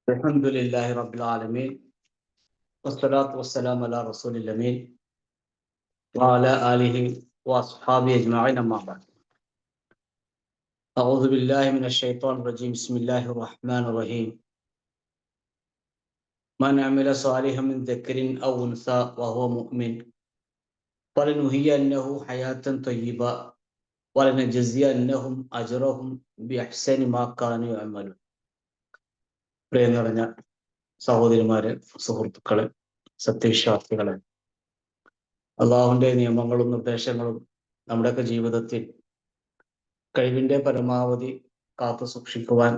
الحمد لله رب العالمين والصلاة والسلام على رسول الأمين وعلى آله وأصحابه أجمعين أما بعد أعوذ بالله من الشيطان الرجيم بسم الله الرحمن الرحيم من عمل صالحا من ذكر أو أنثى وهو مؤمن فلنحيينه حياة طيبة ولنجزينهم أجرهم بأحسن ما كانوا يعملون. പ്രിയ നിറഞ്ഞ സഹോദരിമാരെ, സുഹൃത്തുക്കളെ, സത്യവിശ്വാസികളെ, അള്ളാഹുവിൻ്റെ നിയമങ്ങളും നിർദ്ദേശങ്ങളും നമ്മുടെയൊക്കെ ജീവിതത്തിൽ കഴിവിൻ്റെ പരമാവധി കാത്തു സൂക്ഷിക്കുവാൻ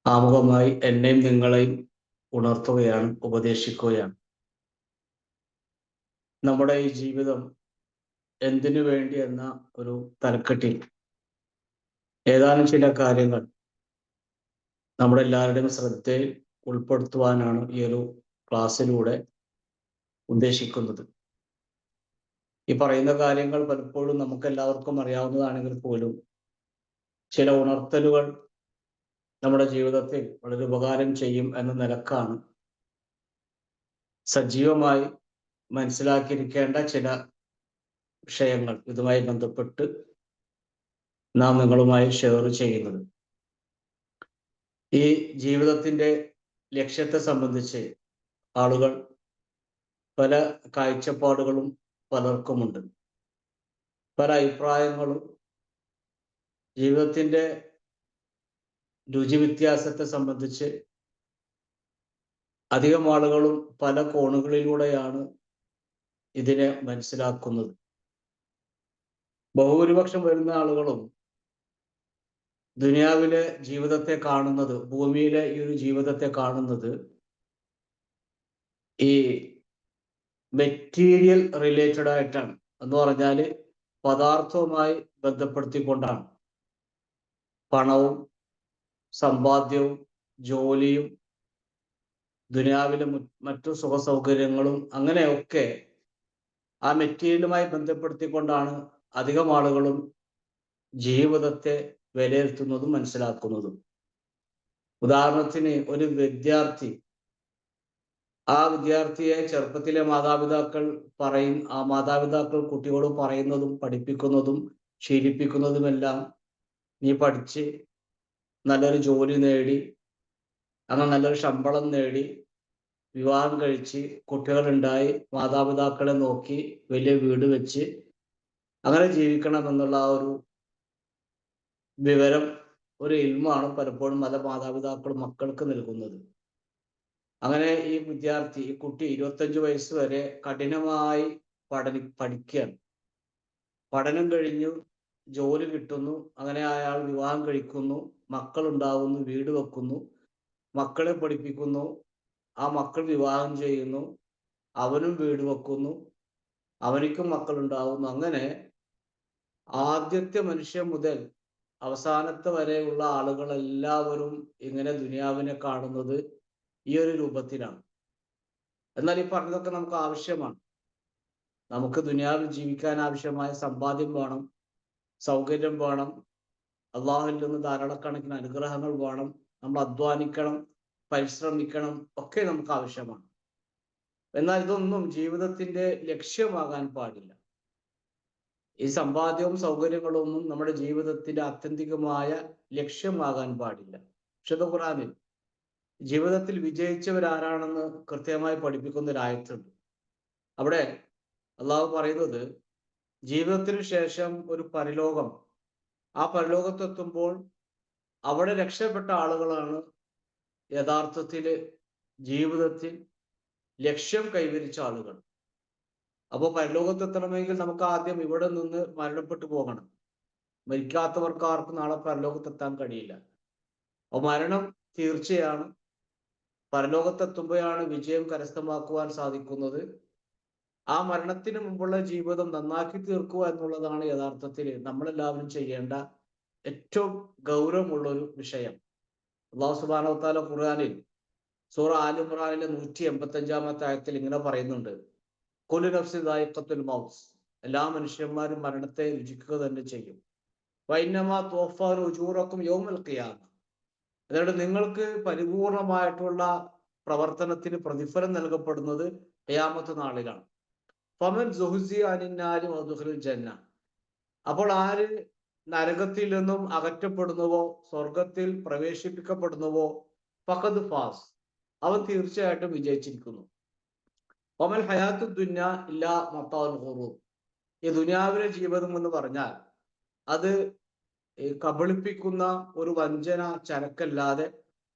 ആമുഖമായി എന്നെയും നിങ്ങളെയും ഉണർത്തുകയാണ്, ഉപദേശിക്കുകയാണ്. നമ്മുടെ ഈ ജീവിതം എന്തിനു വേണ്ടി എന്ന ഒരു തലക്കെട്ടിൽ ഏതാനും ചില കാര്യങ്ങൾ നമ്മുടെ എല്ലാവരുടെയും ശ്രദ്ധയിൽ ഉൾപ്പെടുത്തുവാനാണ് ഈ ഒരു ക്ലാസ്സിലൂടെ ഉദ്ദേശിക്കുന്നത്. ഈ പറയുന്ന കാര്യങ്ങൾ പലപ്പോഴും നമുക്ക് എല്ലാവർക്കും അറിയാവുന്നതാണെങ്കിൽ പോലും ചില ഉണർത്തലുകൾ നമ്മുടെ ജീവിതത്തിൽ വളരെ ഉപകാരം ചെയ്യും എന്ന നിലക്കാണ് സജീവമായി മനസ്സിലാക്കിയിരിക്കേണ്ട ചില വിഷയങ്ങൾ ഇതുമായി ബന്ധപ്പെട്ട് നാം നിങ്ങളുമായി ഷെയർ ചെയ്യുന്നത്. ഈ ജീവിതത്തിൻ്റെ ലക്ഷ്യത്തെ സംബന്ധിച്ച് ആളുകൾ പല കാഴ്ചപ്പാടുകളും പലർക്കുമുണ്ട്, പല അഭിപ്രായങ്ങളും. ജീവിതത്തിൻ്റെ രുചി വ്യത്യാസത്തെ സംബന്ധിച്ച് അധികം ആളുകളും പല കോണുകളിലൂടെയാണ് ഇതിനെ മനസ്സിലാക്കുന്നത്. ബഹുഭൂരിപക്ഷം വരുന്ന ആളുകളും ദുനിയാവിലെ ജീവിതത്തെ കാണുന്നത്, ഭൂമിയിലെ ഈ ഒരു ജീവിതത്തെ കാണുന്നത് ഈ മെറ്റീരിയൽ റിലേറ്റഡ് ആയിട്ടാണ്. എന്ന് പറഞ്ഞാൽ പദാർത്ഥവുമായി ബന്ധപ്പെടുത്തിക്കൊണ്ടാണ്. പണവും സമ്പാദ്യവും ജോലിയും ദുനിയാവിലെ മറ്റു സുഖ സൗകര്യങ്ങളും അങ്ങനെയൊക്കെ ആ മെറ്റീരിയലുമായി ബന്ധപ്പെടുത്തിക്കൊണ്ടാണ് അധികം ആളുകളും ജീവിതത്തെ വിലയിരുത്തുന്നതും മനസ്സിലാക്കുന്നതും. ഉദാഹരണത്തിന് ഒരു വിദ്യാർത്ഥി, ആ വിദ്യാർത്ഥിയെ ചെറുപ്പത്തിലെ മാതാപിതാക്കൾ കുട്ടികളോട് പറയുന്നതും പഠിപ്പിക്കുന്നതും ശീലിപ്പിക്കുന്നതുമെല്ലാം നീ പഠിച്ച് നല്ലൊരു ജോലി നേടി, അങ്ങനെ നല്ലൊരു ശമ്പളം നേടി, വിവാഹം കഴിച്ച് കുട്ടികളുണ്ടായി, മാതാപിതാക്കളെ നോക്കി വലിയ വീട് വെച്ച് അങ്ങനെ ജീവിക്കണമെന്നുള്ള ആ ഒരു വിവരം, ഒരു ഇൽമാണ് പലപ്പോഴും പല മാതാപിതാക്കളും മക്കൾക്ക് നൽകുന്നത്. അങ്ങനെ ഈ വിദ്യാർത്ഥി, ഈ കുട്ടി 25 വയസ്സ് വരെ കഠിനമായി പഠിക്കുകയാണ്. പഠനം കഴിഞ്ഞു, ജോലി കിട്ടുന്നു, അങ്ങനെ അയാൾ വിവാഹം കഴിക്കുന്നു, മക്കളുണ്ടാവുന്നു, വീട് വെക്കുന്നു, മക്കളെ പഠിപ്പിക്കുന്നു, ആ മക്കൾ വിവാഹം ചെയ്യുന്നു, അവനും വീട് വെക്കുന്നു, അവനിക്കും മക്കളുണ്ടാവുന്നു. അങ്ങനെ ആദ്യത്തെ മനുഷ്യൻ മുതൽ അവസാനത്തെ വരെയുള്ള ആളുകളെല്ലാവരും ഇങ്ങനെ ദുനിയാവിനെ കാണുന്നത് ഈ ഒരു രൂപത്തിലാണ്. എന്നാൽ ഈ പറഞ്ഞതൊക്കെ നമുക്ക് ആവശ്യമാണ്. നമുക്ക് ദുനിയാവിൽ ജീവിക്കാൻ ആവശ്യമായ സമ്പാദ്യം വേണം, സൗകര്യം വേണം, അള്ളാഹുവിൽ നിന്ന് ധാരാളക്കണക്കിന് അനുഗ്രഹങ്ങൾ വേണം, നമ്മൾ അധ്വാനിക്കണം, പരിശ്രമിക്കണം, ഒക്കെ നമുക്ക് ആവശ്യമാണ്. എന്നാൽ ഇതൊന്നും ജീവിതത്തിൻ്റെ ലക്ഷ്യമാകാൻ പാടില്ല. ഈ സമ്പാദ്യവും സൗകര്യങ്ങളൊന്നും നമ്മുടെ ജീവിതത്തിന്റെ ആത്യന്തികമായ ലക്ഷ്യമാകാൻ പാടില്ല. വിശുദ്ധ ഖുർആനിൽ ജീവിതത്തിൽ വിജയിച്ചവരാരാണെന്ന് കൃത്യമായി പഠിപ്പിക്കുന്ന ഒരു ആയത്തുണ്ട്. അവിടെ അള്ളാഹു പറയുന്നത്, ജീവിതത്തിന് ശേഷം ഒരു പരലോകം, ആ പരലോകത്തെത്തുമ്പോൾ അവിടെ രക്ഷപ്പെട്ട ആളുകളാണ് യഥാർത്ഥത്തിൽ ജീവിതത്തിൽ ലക്ഷ്യം കൈവരിച്ച ആളുകൾ. അപ്പോൾ പരലോകത്തെത്തണമെങ്കിൽ നമുക്ക് ആദ്യം ഇവിടെ നിന്ന് മരണപ്പെട്ടു പോകണം. മരിക്കാത്തവർക്ക് ആർക്കും നാളെ പരലോകത്തെത്താൻ കഴിയില്ല. അപ്പോൾ മരണം തീർച്ചയാണ്. പരലോകത്തെത്തുമ്പോഴാണ് വിജയം കരസ്ഥമാക്കുവാൻ സാധിക്കുന്നത്. ആ മരണത്തിന് മുമ്പുള്ള ജീവിതം നന്നാക്കി തീർക്കുക എന്നുള്ളതാണ് യഥാർത്ഥത്തിൽ നമ്മളെല്ലാവരും ചെയ്യേണ്ട ഏറ്റവും ഗൗരവമുള്ളൊരു വിഷയം. അല്ലാഹു സുബ്ഹാനഹു വ തആല ഖുർആനിൽ സൂറ ആൽ ഇംറാനിലെ 185-ാമത്തെ ആയത്തിൽ ഇങ്ങനെ പറയുന്നുണ്ട്, കുല്ലു നഫ്സിൻ ദായിഖത്തുൽ മൗത്ത്, എല്ലാ മനുഷ്യന്മാരും മരണത്തെ രുചിക്കുക തന്നെ ചെയ്യും. വഇന്നമാ തുവഫ്ഫൗന ഉജൂറക്കും യൗമൽ ഖിയാമ, അതുകൊണ്ട് നിങ്ങൾക്ക് പരിപൂർണമായിട്ടുള്ള പ്രവർത്തനത്തിന് പ്രതിഫലം നൽകപ്പെടുന്നത് ഖിയാമത്ത് നാളിലാണ്. ഫമൻ സുഹ്സിയ അനിന്നാരി വദഖുലുൽ ജന്ന. അപ്പോൾ ആര് നരകത്തിൽ നിന്നും അകറ്റപ്പെടുന്നുവോ, സ്വർഗത്തിൽ പ്രവേശിപ്പിക്കപ്പെടുന്നുവോ, ഫഖദ് ഫാസ്, അവൻ തീർച്ചയായിട്ടും വിജയിച്ചിരിക്കുന്നു. വമൽ ഹയാത്തു ദുന്യ ഇല്ലാ മത്താഉൽ ഖുറൂർ. ഈ ദുനിയാവിലെ ജീവിതം എന്ന് പറഞ്ഞാൽ അത് കബളിപ്പിക്കുന്ന ഒരു വഞ്ചന ചരക്കല്ലാതെ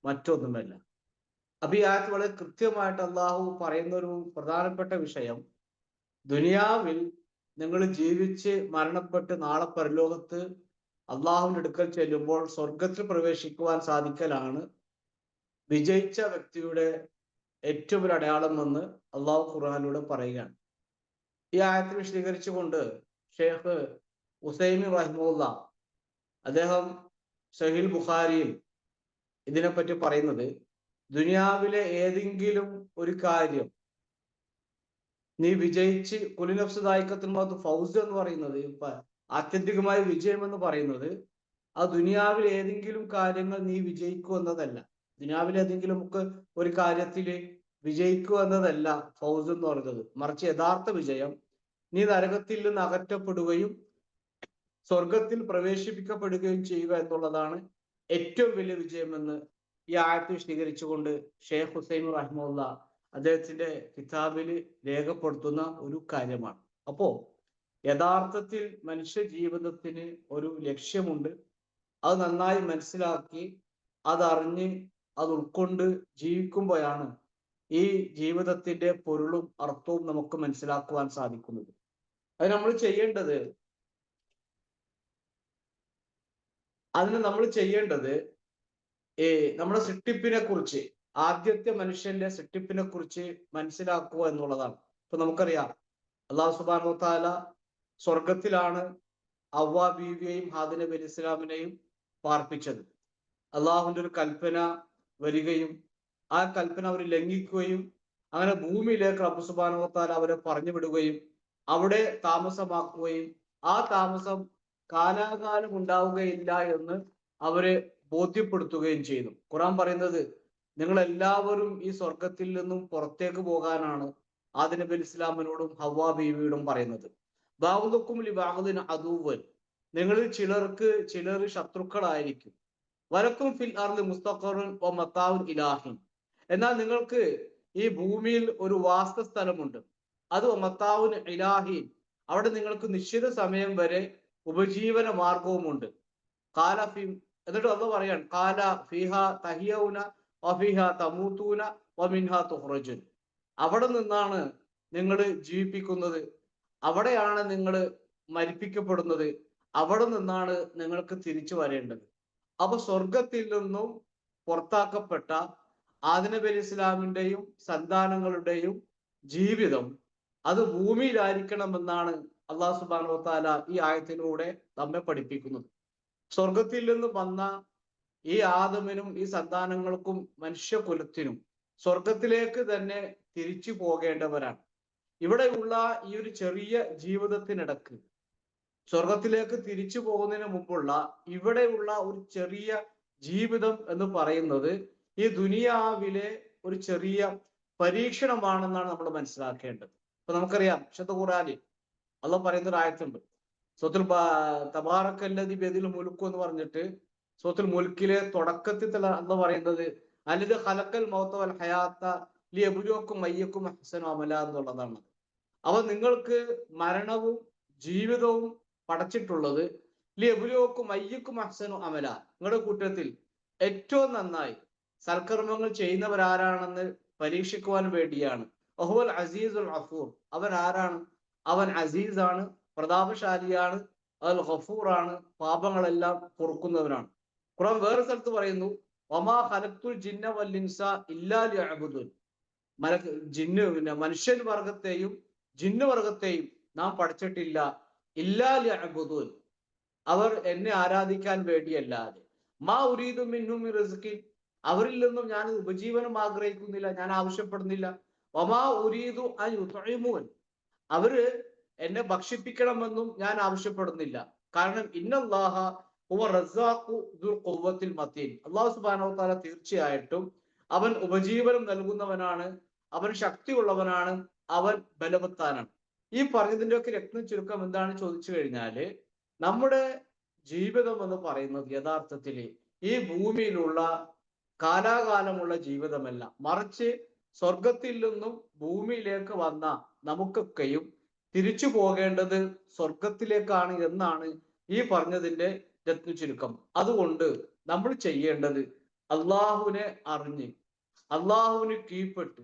മറ്റൊന്നുമല്ല. അപ്പൊ ഈ ആയത്ത് വളരെ കൃത്യമായിട്ട് അള്ളാഹു പറയുന്ന ഒരു പ്രധാനപ്പെട്ട വിഷയം, ദുനിയാവിൽ നിങ്ങൾ ജീവിച്ച് മരണപ്പെട്ട് നാളെ പരലോകത്ത് അള്ളാഹുവിന്റെ അടുക്കൽ ചെല്ലുമ്പോൾ സ്വർഗത്തിൽ പ്രവേശിക്കുവാൻ സാധിക്കലാണ് വിജയിച്ച വ്യക്തിയുടെ ഏറ്റവും ഒരു അടയാളം എന്ന് അള്ളാഹു ഖുർആനിലൂടെ പറയുകയാണ്. ഈ ആയത്ത് വിശദീകരിച്ചുകൊണ്ട് ഷെയ്ഖ് ഉസൈമി റഹിമഹുല്ല അദ്ദേഹം സഹീൽ ബുഖാരിയിൽ ഇതിനെപ്പറ്റി പറയുന്നത്, ദുനിയാവിലെ ഏതെങ്കിലും ഒരു കാര്യം നീ വിജയിച്ച്, കുലിനഫ്സ് ദായിഖത്തുൽ ഫൗസ് എന്ന് പറയുന്നത്, ആത്യന്തികമായ വിജയം എന്ന് പറയുന്നത് ആ ദുനിയാവിൽ ഏതെങ്കിലും കാര്യങ്ങൾ നീ വിജയിക്കുക എന്നതല്ല. ദുനിയാവിൽ ഏതെങ്കിലും ഒക്കെ ഒരു കാര്യത്തിൽ വിജയിക്കുക എന്നതല്ല ഫൗസ് എന്ന് പറയുന്നത്. മറിച്ച് യഥാർത്ഥ വിജയം നീ നരകത്തിൽ നിന്ന് അകറ്റപ്പെടുകയും സ്വർഗത്തിൽ പ്രവേശിപ്പിക്കപ്പെടുകയും ചെയ്യുക എന്നുള്ളതാണ് ഏറ്റവും വലിയ വിജയമെന്ന് ഈ ആയത്ത് വിശദീകരിച്ചുകൊണ്ട് ഷെയ്ഖ് ഹുസൈൻ റഹ്മുല്ല അദ്ദേഹത്തിന്റെ കിതാബിൽ രേഖപ്പെടുത്തുന്ന ഒരു കാര്യമാണ്. അപ്പോ യഥാർത്ഥത്തിൽ മനുഷ്യ ജീവിതത്തിന് ഒരു ലക്ഷ്യമുണ്ട്. അത് നന്നായി മനസ്സിലാക്കി അതറിഞ്ഞ് അത് ഉൾക്കൊണ്ട് ജീവിക്കുമ്പോഴാണ് ഈ ജീവിതത്തിന്റെ പൊരുളും അർത്ഥവും നമുക്ക് മനസ്സിലാക്കുവാൻ സാധിക്കുന്നത്. അത് നമ്മൾ ചെയ്യേണ്ടത് നമ്മുടെ സൃഷ്ടിപ്പിനെ കുറിച്ച്, ആദ്യത്തെ മനുഷ്യന്റെ സൃഷ്ടിപ്പിനെ കുറിച്ച് മനസ്സിലാക്കുക എന്നുള്ളതാണ്. ഇപ്പൊ നമുക്കറിയാം, അള്ളാഹു സുബ്ഹാനഹു വ തആല സ്വർഗത്തിലാണ് ഹവ്വ ബീവിയെയും ഹാദ് നബി അലൈഹി ഇസ്ലാമിനെയും പാർപ്പിച്ചത്. അള്ളാഹുവിന്റെ ഒരു കൽപ്പന വരികയും ആ കൽപ്പന അവർ ലംഘിക്കുകയും അങ്ങനെ ഭൂമിയിലേക്ക് റബ്ബ് സുബ്ഹാനഹു വ തആല അവരെ പറഞ്ഞു വിടുകയും അവിടെ താമസമാക്കുകയും ആ താമസം കാലാകാലം ഉണ്ടാവുകയില്ല എന്ന് അവരെ ബോധ്യപ്പെടുത്തുകയും ചെയ്തു. ഖുർആൻ പറയുന്നത്, നിങ്ങൾ എല്ലാവരും ഈ സ്വർഗത്തിൽ നിന്നും പുറത്തേക്ക് പോകാനാണ് ആദം നബി അലൈഹി ഇസ്ലാമിനോടും ഹവ്വ ബീവിയോടും പറയുന്നത്. ബഅദുക്കും ലിബഅദിൻ അദുവൻ, നിങ്ങളിൽ ചിലർ ശത്രുക്കളായിരിക്കും. വലക്കും ഫിൽ അർളി മുസ്തഖറുൻ വ മതാഉൻ ഇലാഹിൻ, എന്നാൽ നിങ്ങൾക്ക് ഈ ഭൂമിയിൽ ഒരു വാസസ്ഥലമുണ്ട്. അത് മതാഉൻ ഇലാഹിൻ, അവിടെ നിങ്ങൾക്ക് നിശ്ചിത സമയം വരെ ഉപജീവന മാർഗവുമുണ്ട്. കാല ഫി, എന്നിട്ട് അള്ളാഹു പറയാൻ, കാല ഫിഹ തഹിയൗന വഫിഹ തമൂതൂന വമിൻഹ തുഖ്റജൂൻ, അവിടെ നിന്നാണ് നിങ്ങൾ ജീവിപ്പിക്കുന്നത്, അവിടെയാണ് നിങ്ങൾ മരിപ്പിക്കപ്പെടുന്നത്, അവിടെ നിന്നാണ് നിങ്ങൾക്ക് തിരിച്ചു വരേണ്ടത്. അപ്പൊ സ്വർഗത്തിൽ നിന്നും പുറത്താക്കപ്പെട്ട ആദം നബി അലൈഹി ഇസ്ലാമിന്റെയും സന്താനങ്ങളുടെയും ജീവിതം അത് ഭൂമിയിലായിരിക്കണമെന്നാണ് അള്ളാഹു സുബ്ഹാനഹു വ തആല ഈ ആയത്തിലൂടെ നമ്മെ പഠിപ്പിക്കുന്നത്. സ്വർഗത്തിൽ നിന്ന് വന്ന ഈ ആദമിനും ഈ സന്താനങ്ങൾക്കും മനുഷ്യകുലത്തിനും സ്വർഗത്തിലേക്ക് തന്നെ തിരിച്ചു പോകേണ്ടവരാണ്. ഇവിടെയുള്ള ഈ ഒരു ചെറിയ ജീവിതത്തിനിടക്ക് സ്വർഗത്തിലേക്ക് തിരിച്ചു പോകുന്നതിന് മുമ്പുള്ള ഇവിടെയുള്ള ഒരു ചെറിയ ജീവിതം എന്ന് പറയുന്നത് ഈ ദുനിയാവിലെ ഒരു ചെറിയ പരീക്ഷണമാണെന്നാണ് നമ്മൾ മനസ്സിലാക്കേണ്ടത്. ഇപ്പൊ നമുക്കറിയാം, വിശുദ്ധ ഖുർആനിൽ അള്ളാഹു പറയുന്ന ഒരു ആയത്തുണ്ട്, സൂറത്തുൽ തബാറക്കല്ലദി ബിയദിൽ മുൽക്കു എന്ന് പറഞ്ഞിട്ട് സൂറത്തുൽ മുൽക്കിലെ തുടക്കത്തിൽ തന്നെ അള്ളാഹു പറയുന്നത്, അല്ലദി ഖലഖൽ മൗത വൽ ഹയാത്ത ലിയബ്ലുവക്കും അയ്യക്കും അഹ്സനു അമല എന്നുള്ളതാണ്. അവ നിങ്ങൾക്ക് മരണവും ജീവിതവും പടച്ചിട്ടുള്ളത് ലിയബ്ലുവക്കും അയ്യക്കും അഹ്സനു അമല, നിങ്ങളുടെ കൂട്ടത്തിൽ ഏറ്റവും നന്നായി സൽക്കർമ്മങ്ങൾ ചെയ്യുന്നവരാരാണെന്ന് പരീക്ഷിക്കുവാൻ വേണ്ടിയാണ്. വഹുവൽ അസീസുൽ ഗഫൂർ, അവൻ ആരാണ്? അവൻ അസീസാണ്, പ്രതാപശാലിയാണ്, അൽ ഗഫൂറാണ്, പാപങ്ങളെല്ലാം പൊറുക്കുന്നവനാണ്. ഖുർആൻ വേറെ സ്ഥലത്ത് പറയുന്നു, വമാ ഖലഖ്തുൽ ജിന്ന വൽ ഇൻസ ഇല്ലാ ലിയഅ്ബുദൂൻ, മനുഷ്യൻ വർഗത്തെയും ജിന്ന് വർഗത്തെയും നാം പഠിച്ചിട്ടില്ല, ഇല്ലാ ലിയഅ്ബുദൂൻ, അവർ എന്നെ ആരാധിക്കാൻ വേണ്ടിയല്ലാതെ. മാ ഉരീദു മിൻഹും മിൻ റിസ്ഖിൻ, അവരിൽ നിന്നും ഞാൻ ഉപജീവനം ആഗ്രഹിക്കുന്നില്ല, ഞാൻ ആവശ്യപ്പെടുന്നില്ല. വമാ ഉരീദു അൻ യുത്ഇമൂൻ, അവര് എന്നെ ഭക്ഷിപ്പിക്കണമെന്നും ഞാൻ ആവശ്യപ്പെടുന്നില്ല. കാരണം ഇന്നല്ലാഹ അള്ളാഹു സുബ്ഹാനഹു വ തആല തീർച്ചയായിട്ടും അവൻ ഉപജീവനം നൽകുന്നവനാണ്, അവൻ ശക്തിയുള്ളവനാണ്, അവൻ ബലവത്താനാണ്. ഈ പറഞ്ഞതിന്റെ ഒക്കെ രത്ന ചുരുക്കം എന്താണ് ചോദിച്ചു കഴിഞ്ഞാല്, നമ്മുടെ ജീവിതം എന്ന് പറയുന്നത് യഥാർത്ഥത്തിൽ ഈ ഭൂമിയിലുള്ള കാലാകാലമുള്ള ജീവിതമല്ല, മറിച്ച് സ്വർഗത്തിൽ നിന്നും ഭൂമിയിലേക്ക് വന്ന നമുക്കൊക്കെയും തിരിച്ചു പോകേണ്ടത് സ്വർഗത്തിലേക്കാണ് എന്നാണ് ഈ പറഞ്ഞതിന്റെ രത്ന ചുരുക്കം. അതുകൊണ്ട് നമ്മൾ ചെയ്യേണ്ടത് അള്ളാഹുവിനെ അറിഞ്ഞ് അള്ളാഹുവിന് കീഴ്പ്പെട്ട്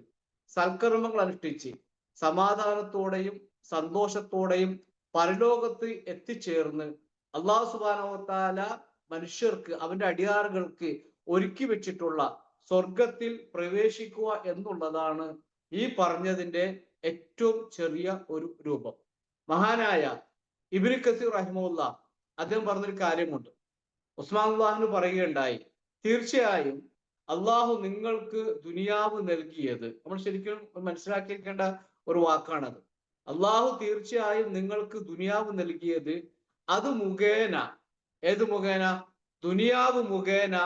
സൽക്കർമ്മങ്ങൾ അനുഷ്ഠിച്ച് സമാധാനത്തോടെയും സന്തോഷത്തോടെയും പരലോകത്ത് എത്തിച്ചേർന്ന് അള്ളാഹു സുബ്ഹാനഹു വ തആല മനുഷ്യർക്ക്, അവന്റെ അടിയാറുകൾക്ക് ഒരുക്കി വെച്ചിട്ടുള്ള സ്വർഗത്തിൽ പ്രവേശിക്കുക എന്നുള്ളതാണ് ഈ പറഞ്ഞതിന്റെ ഏറ്റവും ചെറിയ ഒരു രൂപം. മഹാനായ ഇബ്നു കസീർ റഹിമഹുല്ലാഹ് അദ്ദേഹം പറഞ്ഞൊരു കാര്യമുണ്ട്. ഉസ്മാൻ അള്ളാഹുവിന് പറയുകയുണ്ടായി, തീർച്ചയായും അള്ളാഹു നിങ്ങൾക്ക് ദുനിയാവ് നൽകിയത്, നമ്മൾ ശരിക്കും മനസ്സിലാക്കിയിരിക്കേണ്ട ഒരു വാക്കാണത്. അള്ളാഹു തീർച്ചയായും നിങ്ങൾക്ക് ദുനിയാവ് നൽകിയത് അത് മുഖേന, ഏത് മുഖേന? ദുനിയാവ് മുഖേന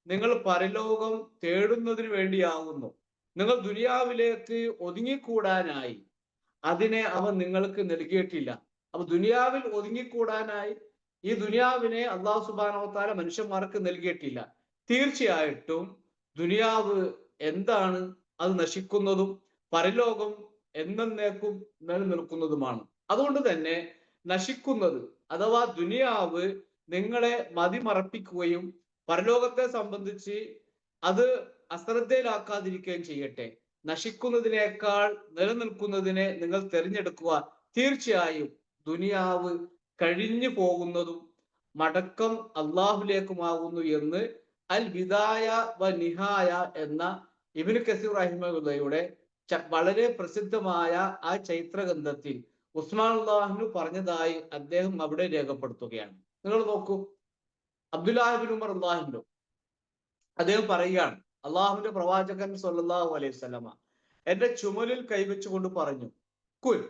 നിങ്ങൾ പരലോകം തേടുന്നതിന് വേണ്ടിയാകുന്നു. നിങ്ങൾ ദുനിയാവിലേക്ക് ഒതുങ്ങിക്കൂടാനായി അതിനെ അവൻ നിങ്ങൾക്ക് നൽകിയിട്ടില്ല. അപ്പൊ ദുനിയാവിൽ ഒതുങ്ങിക്കൂടാനായി ഈ ദുനിയാവിനെ അള്ളാഹു സുബ്ഹാനഹു വ തആല മനുഷ്യന്മാർക്ക് നൽകിയിട്ടില്ല. തീർച്ചയായിട്ടും ദുനിയാവ് എന്താണ്? അത് നശിക്കുന്നതും പരലോകം എന്നേക്കും നിലനിൽക്കുന്നതുമാണ്. അതുകൊണ്ട് തന്നെ നശിക്കുന്നത് അഥവാ ദുനിയാവ് നിങ്ങളെ മതിമറപ്പിക്കുകയും പരലോകത്തെ സംബന്ധിച്ച് അത് അശ്രദ്ധയിലാക്കാതിരിക്കുകയും ചെയ്യട്ടെ. നശിക്കുന്നതിനേക്കാൾ നിലനിൽക്കുന്നതിനെ നിങ്ങൾ തിരഞ്ഞെടുക്കുക. തീർച്ചയായും ദുനിയാവ് കഴിഞ്ഞു പോകുന്നതും മടക്കം അള്ളാഹുലേക്കുമാകുന്നു എന്ന് അൽ ബിദായ വ നിഹായ എന്ന ഇബ്നു കസീർ റഹിമഹുള്ളയുടെ വളരെ പ്രസിദ്ധമായ ആ ചൈത്രഗ്രന്ഥത്തിൽ ഉസ്മാൻ അള്ളാഹു പറഞ്ഞതായി അദ്ദേഹം അവിടെ രേഖപ്പെടുത്തുകയാണ്. നിങ്ങൾ നോക്കൂ, അബ്ദുല്ലാഹി ഇബ്നു ഉമർ അള്ളാഹുവിന്റെ അദ്ദേഹം പറയുകയാണ്, അള്ളാഹുവിന്റെ പ്രവാചകൻ സ്വല്ലല്ലാഹു അലൈഹി വസല്ലമ എന്റെ ചുമലിൽ കൈവച്ചുകൊണ്ട് പറഞ്ഞു, കുൽ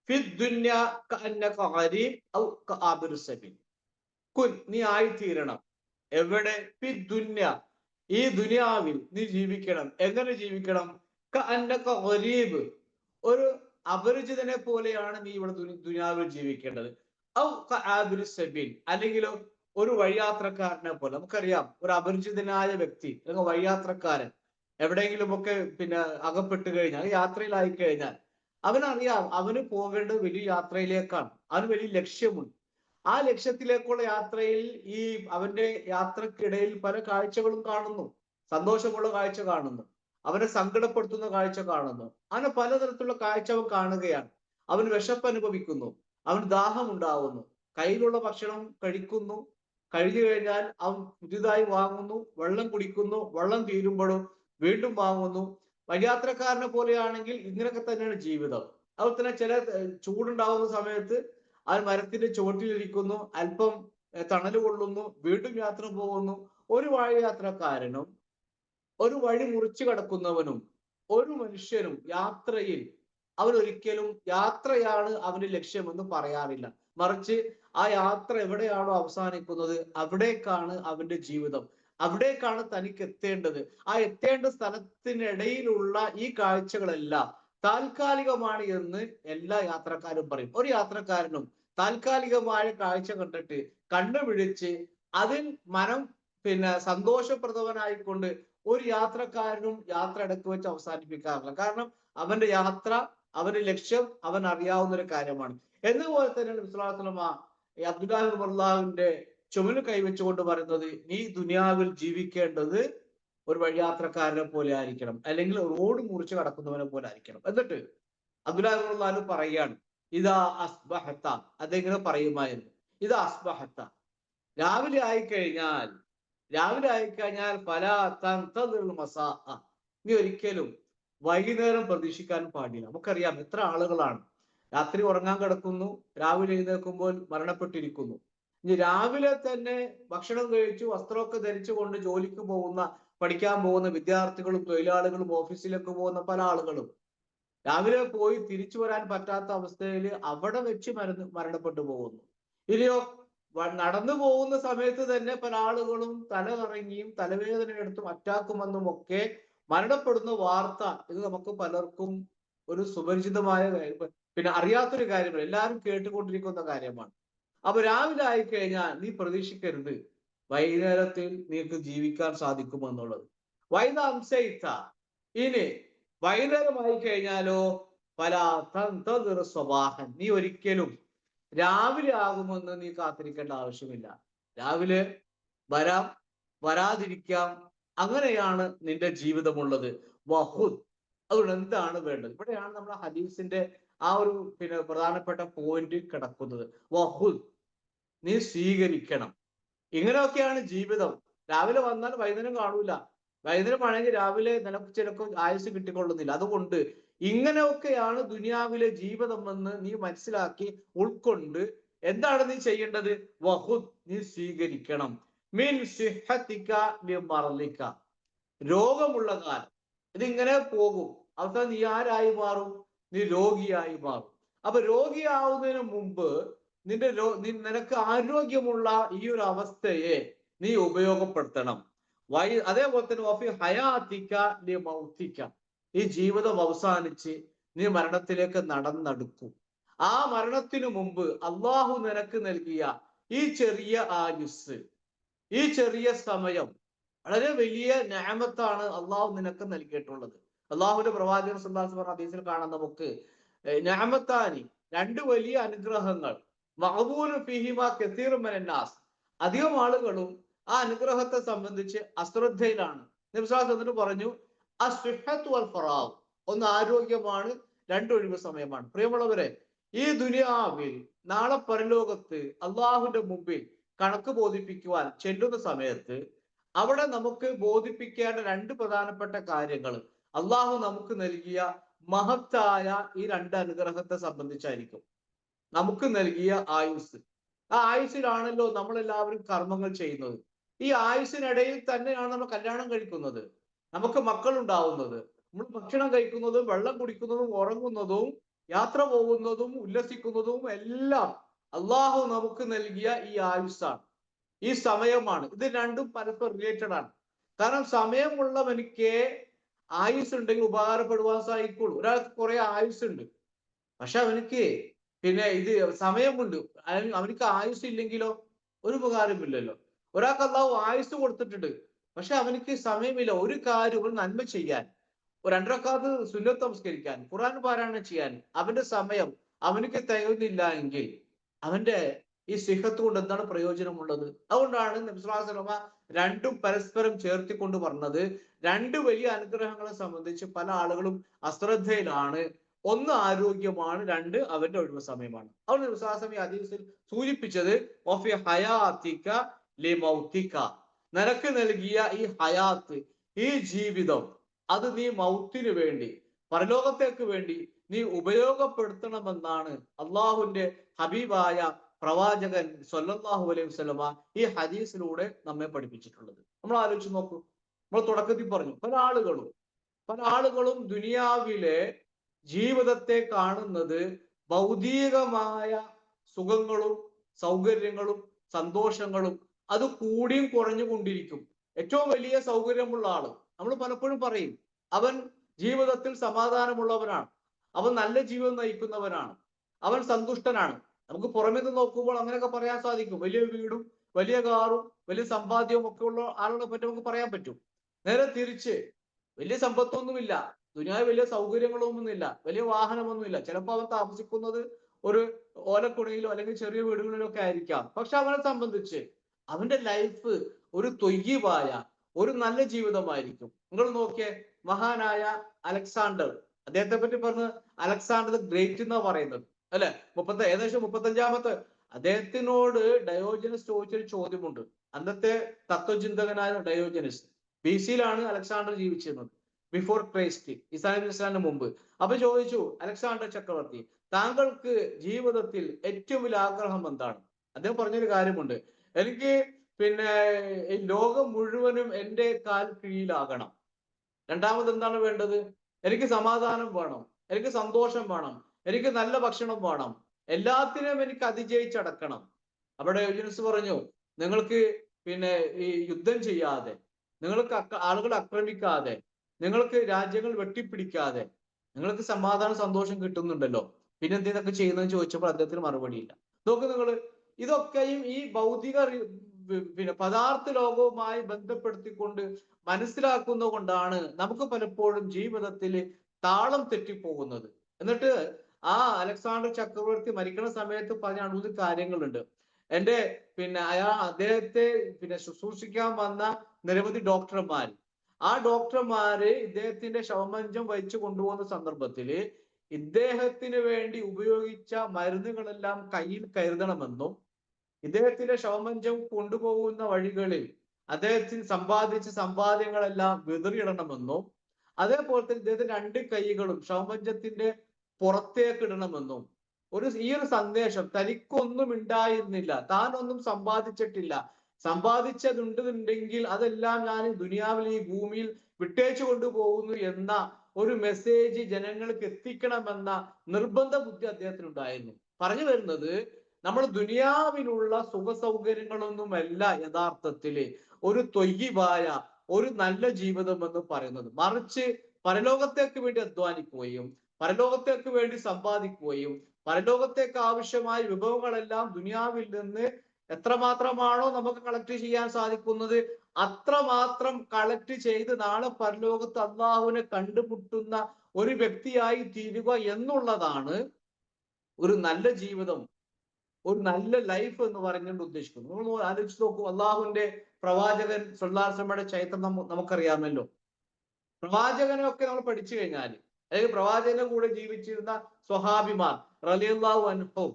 ഫി ദുനിയ കഅന്നക ഗരീബ് ഔ കഅബിർ സബീൽ. കുൽ, നീ ആയിത്തീരണം. എവിടെ? ഫി ദുനിയ, ഈ ദുനിയാവിൽ നീ ജീവിക്കണം. എങ്ങനെ ജീവിക്കണം? കഅന്നക ഗരീബ്, ഒരു അപരിചിതനെ പോലെയാണ് നീ ഇവിടെ ദുനിയാവിൽ ജീവിക്കേണ്ടത്. ഔ കഅബിർ സബീൽ, അല്ലെങ്കിലോ ഒരു വഴിയാത്രക്കാരനെ പോലെ. നമുക്കറിയാം, ഒരു അപരിചിതനായ വ്യക്തി അല്ലെങ്കിൽ വഴിയാത്രക്കാരൻ എവിടെയെങ്കിലും ഒക്കെ അകപ്പെട്ട് കഴിഞ്ഞാൽ, യാത്രയിലായി കഴിഞ്ഞാൽ അവനറിയാം അവന് പോകേണ്ടത് വലിയ യാത്രയിലേക്കാണ്, അവന് വലിയ ലക്ഷ്യമുണ്ട്. ആ ലക്ഷ്യത്തിലേക്കുള്ള യാത്രയിൽ ഈ അവന്റെ യാത്രക്കിടയിൽ പല കാഴ്ചകളും കാണുന്നു. സന്തോഷമുള്ള കാഴ്ച കാണുന്നു, അവനെ സങ്കടപ്പെടുത്തുന്ന കാഴ്ച കാണുന്നു, അങ്ങനെ പലതരത്തിലുള്ള കാഴ്ച അവൻ കാണുകയാണ്. അവൻ വിശപ്പ് അനുഭവിക്കുന്നു, അവൻ ദാഹം ഉണ്ടാവുന്നു, കയ്യിലുള്ള ഭക്ഷണം കഴിക്കുന്നു, കഴിഞ്ഞു കഴിഞ്ഞാൽ അവൻ പുതിയതായി വാങ്ങുന്നു, വെള്ളം കുടിക്കുന്നു, വെള്ളം തീരുമ്പോഴും വീണ്ടും വാങ്ങുന്നു. വഴിയാത്രക്കാരനെ പോലെയാണെങ്കിൽ ഇങ്ങനെയൊക്കെ തന്നെയാണ് ജീവിതം. അതുപോലെ തന്നെ ചില ചൂടുണ്ടാവുന്ന സമയത്ത് ആ മരത്തിന്റെ ചുവട്ടിലിരിക്കുന്നു, അല്പം തണൽ കൊള്ളുന്നു, വീണ്ടും യാത്ര പോകുന്നു. ഒരു വഴിയാത്രക്കാരനും ഒരു വഴി മുറിച്ചു കടക്കുന്നവനും ഒരു മനുഷ്യനും യാത്രയിൽ അവൻ ഒരിക്കലും യാത്രയാണ് അവന്റെ ലക്ഷ്യമെന്ന് പറയാറില്ല. മറിച്ച് ആ യാത്ര എവിടെയാണോ അവസാനിക്കുന്നത് അവിടേക്കാണ് അവന്റെ ജീവിതം, അവിടേക്കാണ് തനിക്ക് എത്തേണ്ടത്. ആ എത്തേണ്ട സ്ഥലത്തിനിടയിലുള്ള ഈ കാഴ്ചകളെല്ലാം താൽക്കാലികമാണ് എന്ന് എല്ലാ യാത്രക്കാരും പറയും. ഒരു യാത്രക്കാരനും താൽക്കാലികമായ കാഴ്ച കണ്ടിട്ട് കണ്ണുപിടിച്ച് അതിൽ മനം സന്തോഷപ്രദവനായിക്കൊണ്ട് ഒരു യാത്രക്കാരനും യാത്ര ഇടയ്ക്ക് വെച്ച് അവസാനിപ്പിക്കാറില്ല. കാരണം അവന്റെ യാത്ര, അവന്റെ ലക്ഷ്യം അവൻ അറിയാവുന്ന ഒരു കാര്യമാണ്. എന്നപോലെ തന്നെയാണ് വിശ്വാസമ അബ്ദുല്ലാഹി ഇബ്നു ഉമർ ചുമല് കൈവച്ചുകൊണ്ട് പറയുന്നത്, നീ ദുനിയാവിൽ ജീവിക്കേണ്ടത് ഒരു വഴിയാത്രക്കാരനെ പോലെ ആയിരിക്കണം, അല്ലെങ്കിൽ റോഡ് മുറിച്ച് കടക്കുന്നവനെ പോലെ ആയിരിക്കണം. എന്നിട്ട് അബ്ദുല്ലാഹി ഇബ്നു ഉമർ പറയുകയാണ്, ഇതാ അസ്ബഹത്ത, അതെങ്ങനെ പറയുമായിരുന്നു, ഇതാ അസ്ബഹത്ത, രാവിലെ ആയിക്കഴിഞ്ഞാൽ ഫലാ തൻതദിർ മസാ, നീ ഒരിക്കലും വൈകുന്നേരം പ്രതീക്ഷിക്കാൻ പാടില്ല. നമുക്കറിയാം എത്ര ആളുകളാണ് രാത്രി ഉറങ്ങാൻ കിടക്കുന്നു, രാവിലെ എഴുന്നേൽക്കുമ്പോൾ മരണപ്പെട്ടിരിക്കുന്നു. ഇനി രാവിലെ തന്നെ ഭക്ഷണം കഴിച്ചു വസ്ത്രമൊക്കെ ധരിച്ചുകൊണ്ട് ജോലിക്ക് പോകുന്ന, പഠിക്കാൻ പോകുന്ന വിദ്യാർത്ഥികളും തൊഴിലാളികളും ഓഫീസിലേക്ക് പോകുന്ന പല ആളുകളും രാവിലെ പോയി തിരിച്ചു വരാൻ പറ്റാത്ത അവസ്ഥയിൽ അവിടെ വെച്ച് മരണപ്പെട്ടു പോകുന്നു. ഇനിയോ നടന്നു പോകുന്ന സമയത്ത് തന്നെ പല ആളുകളും തല കറങ്ങിയും തലവേദന എടുത്തും അറ്റാക്ക് വന്നും ഒക്കെ മരണപ്പെടുന്ന വാർത്ത ഇത് നമുക്ക് പലർക്കും ഒരു സുപരിചിതമായ പിന്നെ അറിയാത്തൊരു കാര്യമാണ്, എല്ലാവരും കേട്ടുകൊണ്ടിരിക്കുന്ന കാര്യമാണ്. അപ്പൊ രാവിലെ ആയിക്കഴിഞ്ഞാൽ നീ പ്രതീക്ഷിക്കരുത് വൈകുന്നേരത്തിൽ നിനക്ക് ജീവിക്കാൻ സാധിക്കുമെന്നുള്ളത്. വൈകുന്നേരം ഇനി വൈകുന്നേരമായി കഴിഞ്ഞാലോ പല സ്വഭാവം, നീ ഒരിക്കലും രാവിലെ ആകുമെന്ന് നീ കാത്തിരിക്കേണ്ട ആവശ്യമില്ല. രാവിലെ വരാം, വരാതിരിക്കാം, അങ്ങനെയാണ് നിന്റെ ജീവിതമുള്ളത്. വഹുദ്, അതുകൊണ്ട് എന്താണ് വേണ്ടത്? ഇവിടെയാണ് നമ്മുടെ ഹദീസിന്റെ ആ ഒരു പിന്നെ പ്രധാനപ്പെട്ട പോയിന്റ് കിടക്കുന്നത്. വഹുദ്, നീ സ്വീകരിക്കണം. ഇങ്ങനെയൊക്കെയാണ് ജീവിതം. രാവിലെ വന്നാൽ വൈകുന്നേരം കാണൂല, വൈകുന്നേരം ആണെങ്കിൽ രാവിലെ നിനക്ക് ചിലപ്പോൾ ആയുസ് കിട്ടിക്കൊള്ളുന്നില്ല. അതുകൊണ്ട് ഇങ്ങനെയൊക്കെയാണ് ദുനിയാവിലെ ജീവിതം എന്ന് നീ മനസ്സിലാക്കി ഉൾക്കൊണ്ട് എന്താണ് നീ ചെയ്യേണ്ടത്? വഹുദ്, നീ സ്വീകരിക്കണം. മിൻ സിഹ്ഹതിക ലിമർളിക, രോഗമുള്ള കാലം ഇതിങ്ങനെ പോകും. അവസാനം നീ ആരായി മാറും? നീ രോഗിയായി മാറും. അപ്പൊ രോഗിയാവുന്നതിന് മുമ്പ് നിനക്ക് ആരോഗ്യമുള്ള ഈ ഒരു അവസ്ഥയെ നീ ഉപയോഗപ്പെടുത്തണം. അതേപോലെ തന്നെ വഫി ഹയാതിക ലിമൗതിക, ഈ ജീവിതം അവസാനിച്ച് നീ മരണത്തിലേക്ക് നടന്നെടുക്കും. ആ മരണത്തിനു മുമ്പ് അള്ളാഹു നിനക്ക് നൽകിയ ഈ ചെറിയ ആയുസ്, ഈ ചെറിയ സമയം വളരെ വലിയ നിഅമത്താണ് അള്ളാഹു നിനക്ക് നൽകിയിട്ടുള്ളത്. അള്ളാഹുവിന്റെ പ്രവാചകൻ സല്ലല്ലാഹു അലൈഹി വസല്ലം ഹദീസിൽ കാണാൻ നമുക്ക് നിഅമത്താനി, രണ്ട് വലിയ അനുഗ്രഹങ്ങൾ, മഅബൂനു ഫീഹിമാ കസീറുൻ മിനന്നാസ്, അധികം ആളുകളും ആ അനുഗ്രഹത്തെ സംബന്ധിച്ച് അശ്രദ്ധയിലാണ്. നബി സല്ലല്ലാഹു അലൈഹി വസല്ലം പറഞ്ഞു അസ്സുഹ്ഹത്തു വൽ ഫറാഗ്, ഒന്ന് ആരോഗ്യമാണ്, രണ്ട് ഒഴിവ് സമയമാണ്. പ്രിയമുള്ളവരെ, ഈ ദുനിയാവിൽ നാളെ പരലോകത്ത് അള്ളാഹുവിന്റെ മുമ്പിൽ കണക്ക് ബോധിപ്പിക്കുവാൻ ചെല്ലുന്ന സമയത്ത് അവിടെ നമുക്ക് ബോധിപ്പിക്കേണ്ട രണ്ട് പ്രധാനപ്പെട്ട കാര്യങ്ങൾ അള്ളാഹു നമുക്ക് നൽകിയ മഹത്തായ ഈ രണ്ട് അനുഗ്രഹത്തെ സംബന്ധിച്ചായിരിക്കും. നമുക്ക് നൽകിയ ആയുസ്, ആ ആയുസ്സിലാണല്ലോ നമ്മളെല്ലാവരും കർമ്മങ്ങൾ ചെയ്യുന്നത്. ഈ ആയുസ്സിനിടയിൽ തന്നെയാണ് നമ്മൾ കല്യാണം കഴിക്കുന്നത്, നമുക്ക് മക്കൾ ഉണ്ടാവുന്നത്, നമ്മൾ ഭക്ഷണം കഴിക്കുന്നതും വെള്ളം കുടിക്കുന്നതും ഉറങ്ങുന്നതും യാത്ര പോകുന്നതും ഉല്ലസിക്കുന്നതും എല്ലാം അള്ളാഹു നമുക്ക് നൽകിയ ഈ ആയുസ്സാണ്, ഈ സമയമാണ്. ഇത് രണ്ടും പരസ്പരം റിലേറ്റഡ് ആണ്. കാരണം സമയമുള്ളവനിക്ക് ആയുസ് ഉണ്ടെങ്കിൽ ഉപകാരപ്പെടുവാൻ സാധിക്കുള്ളൂ. ഒരാൾക്ക് കുറെ ആയുസ് ഉണ്ട്, പക്ഷെ അവനിക്ക് പിന്നെ ഇത് സമയമുണ്ട്, അവനിക്ക് ആയുസ് ഇല്ലെങ്കിലോ ഒരു ഉപകാരമില്ലല്ലോ. ഒരാൾക്ക് അള്ളാഹു ആയുസ് കൊടുത്തിട്ടുണ്ട്, പക്ഷെ അവനിക്ക് സമയമില്ല ഒരു കാര്യം, ഒരു നന്മ ചെയ്യാൻ, ഒരു 2 റക്അത്ത് സുന്നത്ത് നമസ്കരിക്കാൻ, ഖുർആൻ പാരായണം ചെയ്യാൻ അവന്റെ സമയം അവനിക്ക് തികയുന്നില്ല എങ്കിൽ അവന്റെ ഈ സിഹത്ത് കൊണ്ട് എന്താണ് പ്രയോജനമുള്ളത്? അതുകൊണ്ടാണ് നബി സ്വല്ലല്ലാഹു അലൈഹി വസല്ലം രണ്ടും പരസ്പരം ചേർത്തിക്കൊണ്ട് പറഞ്ഞത്. രണ്ട് വലിയ അനുഗ്രഹങ്ങളെ സംബന്ധിച്ച് പല ആളുകളും അശ്രദ്ധയിലാണ്. ഒന്ന് ആരോഗ്യമാണ്, രണ്ട് അവന്റെ ഒഴിവ് സമയമാണ്. അതുകൊണ്ട് നബി സ്വല്ലല്ലാഹു അലൈഹി വസല്ലം ഹദീസിൽ സൂചിപ്പിച്ചത് വഫി ഹയാതിക ലിമൗതിക, നിനക്ക് നൽകിയ ഈ ഹയാത്ത്, ഈ ജീവിതം, അത് നീ മൗത്തിന് വേണ്ടി, പരലോകത്തേക്ക് വേണ്ടി നീ ഉപയോഗപ്പെടുത്തണമെന്നാണ് അള്ളാഹുവിന്റെ ഹബീബായ പ്രവാചകൻ സ്വല്ലല്ലാഹു അലൈഹി വസല്ലമ ഈ ഹദീസിലൂടെ നമ്മെ പഠിപ്പിച്ചിട്ടുള്ളത്. നമ്മൾ ആലോചിച്ച് നോക്കൂ. നമ്മൾ തുടക്കത്തിൽ പറഞ്ഞു, പല ആളുകളും ദുനിയാവിലെ ജീവിതത്തെ കാണുന്നത് ഭൗതികമായ സുഖങ്ങളും സൗകര്യങ്ങളും സന്തോഷങ്ങളും, അത് കൂടിയും കുറഞ്ഞുകൊണ്ടിരിക്കും. ഏറ്റവും വലിയ സൗകര്യമുള്ള ആള്, നമ്മൾ പലപ്പോഴും പറയും, അവൻ ജീവിതത്തിൽ സമാധാനമുള്ളവനാണ്, അവൻ നല്ല ജീവിതം നയിക്കുന്നവനാണ്, അവൻ സന്തുഷ്ടനാണ്. നമുക്ക് പുറമേ നിന്ന് നോക്കുമ്പോൾ അങ്ങനെയൊക്കെ പറയാൻ സാധിക്കും. വലിയ വീടും വലിയ കാറും വലിയ സമ്പാദ്യവും ഒക്കെ ഉള്ള ആളുകളെ പറ്റി നമുക്ക് പറയാൻ പറ്റും. നേരെ തിരിച്ച് വലിയ സമ്പത്തൊന്നുമില്ല, ദുനിയാവിൽ വലിയ സൗകര്യങ്ങളൊന്നുമില്ല, വലിയ വാഹനമൊന്നുമില്ല, ചിലപ്പോൾ അവൻ താമസിക്കുന്നത് ഒരു ഓലക്കുടയിലോ അല്ലെങ്കിൽ ചെറിയ വീടുകളിലോ ഒക്കെ ആയിരിക്കാം. പക്ഷെ അവനെ സംബന്ധിച്ച് അവന്റെ ലൈഫ് ഒരു തൊയ്യബായ ഒരു നല്ല ജീവിതമായിരിക്കും. നിങ്ങൾ നോക്കിയേ, മഹാനായ അലക്സാണ്ടർ, അദ്ദേഹത്തെ പറ്റി പറഞ്ഞ് അലക്സാണ്ടർ ദ ഗ്രേറ്റ് എന്നാ പറയുന്നത്, അല്ലെ? ഏകദേശം 35-ാമത്തെ, അദ്ദേഹത്തിനോട് ഡയോജനസ് ചോദിച്ചൊരു ചോദ്യമുണ്ട്. അന്നത്തെ തത്വചിന്തകനായ ഡയോജനസ്, BC-യിലാണ് അലക്സാണ്ടർ ജീവിച്ചിരുന്നത്, ബിഫോർ ക്രൈസ്റ്റ്, ഇസ്ലാമിന് മുമ്പ്. അപ്പൊ ചോദിച്ചു, അലക്സാണ്ടർ ചക്രവർത്തി, താങ്കൾക്ക് ജീവിതത്തിൽ ഏറ്റവും വലിയ ആഗ്രഹം എന്താണ്? അദ്ദേഹം പറഞ്ഞൊരു കാര്യമുണ്ട്, എനിക്ക് പിന്നെ ഈ ലോകം മുഴുവനും എൻ്റെ കാൽ കീഴിലാകണം. രണ്ടാമത് എന്താണ് വേണ്ടത്? എനിക്ക് സമാധാനം വേണം, എനിക്ക് സന്തോഷം വേണം, എനിക്ക് നല്ല ഭക്ഷണം വേണം, എല്ലാത്തിനും എനിക്ക് അതിജയിച്ചടക്കണം. അവിടെ യൂനുസ് പറഞ്ഞു, നിങ്ങൾക്ക് പിന്നെ ഈ യുദ്ധം ചെയ്യാതെ, നിങ്ങൾക്ക് ആളുകൾ ആക്രമിക്കാതെ, നിങ്ങൾക്ക് രാജ്യങ്ങൾ വെട്ടിപ്പിടിക്കാതെ നിങ്ങൾക്ക് സമാധാനം സന്തോഷം കിട്ടുന്നുണ്ടല്ലോ, പിന്നെ എന്തിനൊക്കെ ചെയ്യുന്നതെന്ന് ചോദിച്ചപ്പോൾ അദ്ദേഹത്തിന് മറുപടിയില്ല. നോക്ക് നിങ്ങൾ, ഇതൊക്കെയും ഈ ഭൗതിക പിന്നെ പദാർത്ഥ ലോകവുമായി ബന്ധപ്പെടുത്തിക്കൊണ്ട് മനസ്സിലാക്കുന്നത് കൊണ്ടാണ് നമുക്ക് പലപ്പോഴും ജീവിതത്തിൽ താളം തെറ്റിപ്പോകുന്നത്. എന്നിട്ട് ആ അലക്സാണ്ടർ ചക്രവർത്തി മരിക്കുന്ന സമയത്ത് പറഞ്ഞ 3 കാര്യങ്ങളുണ്ട്. എന്റെ പിന്നെ അദ്ദേഹത്തെ പിന്നെ ശുശ്രൂഷിക്കാൻ വന്ന നിരവധി ഡോക്ടർമാർ, ആ ഡോക്ടർമാര് ഇദ്ദേഹത്തിന്റെ ശവമഞ്ചം വഹിച്ചു കൊണ്ടുപോകുന്ന സന്ദർഭത്തില് ഇദ്ദേഹത്തിന് വേണ്ടി ഉപയോഗിച്ച മരുന്നുകളെല്ലാം കയ്യിൽ കരുതണമെന്നും, ഇദ്ദേഹത്തിന്റെ ശവമഞ്ചം കൊണ്ടുപോകുന്ന വഴികളിൽ അദ്ദേഹത്തിന് സമ്പാദിച്ച സമ്പാദ്യങ്ങളെല്ലാം വിതറിയിടണമെന്നും, അതേപോലെ തന്നെ ഇദ്ദേഹത്തിന്റെ 2 കൈകളും ശവമഞ്ചത്തിന്റെ പുറത്തേക്ക് ഇടണമെന്നും, ഈ ഒരു സന്ദേശം തനിക്കൊന്നും ഉണ്ടായിരുന്നില്ല, താൻ ഒന്നും സമ്പാദിച്ചിട്ടില്ല, സമ്പാദിച്ചതുണ്ടെങ്കിൽ അതെല്ലാം ഞാൻ ദുനിയാവിൽ ഈ ഭൂമിയിൽ വിട്ടേച്ചു കൊണ്ടുപോകുന്നു എന്ന ഒരു മെസ്സേജ് ജനങ്ങൾക്ക് എത്തിക്കണമെന്ന നിർബന്ധ ബുദ്ധി അദ്ദേഹത്തിന് ഉണ്ടായിരുന്നു. പറഞ്ഞു വരുന്നത്, നമ്മൾ ദുനിയാവിലുള്ള സുഖ സൗകര്യങ്ങളൊന്നുമല്ല യഥാർത്ഥത്തില് ഒരു തൊയ്യിബായ ഒരു നല്ല ജീവിതം എന്ന് പറയുന്നത്. മറിച്ച് പരലോകത്തേക്ക് വേണ്ടി അധ്വാനിക്കുകയും പരലോകത്തേക്ക് വേണ്ടി സമ്പാദിക്കുകയും പരലോകത്തേക്ക് ആവശ്യമായ വിഭവങ്ങളെല്ലാം ദുനിയാവിൽ നിന്ന് എത്രമാത്രമാണോ നമുക്ക് കളക്ട് ചെയ്യാൻ സാധിക്കുന്നത് അത്രമാത്രം കളക്ട് ചെയ്ത് നാളെ പരലോകത്ത് അള്ളാഹുവിനെ കണ്ടുമുട്ടുന്ന ഒരു വ്യക്തിയായി തീരുക എന്നുള്ളതാണ് ഒരു നല്ല ജീവിതം, ഒരു നല്ല ലൈഫ് എന്ന് പറഞ്ഞുകൊണ്ട് ഉദ്ദേശിക്കുന്നു. നമ്മൾ ആലോചിച്ച് നോക്കൂ, അള്ളാഹുവിന്റെ പ്രവാചകൻ സല്ലല്ലാഹു അലൈഹി വസല്ലമയുടെ ചരിത്രം നമുക്കറിയാമല്ലോ. പ്രവാചകനൊക്കെ നമ്മൾ പഠിച്ചു കഴിഞ്ഞാൽ, അതായത് പ്രവാചകന്റെ കൂടെ ജീവിച്ചിരുന്ന സ്വഹാബിമാർ റളിയല്ലാഹു അൻഹും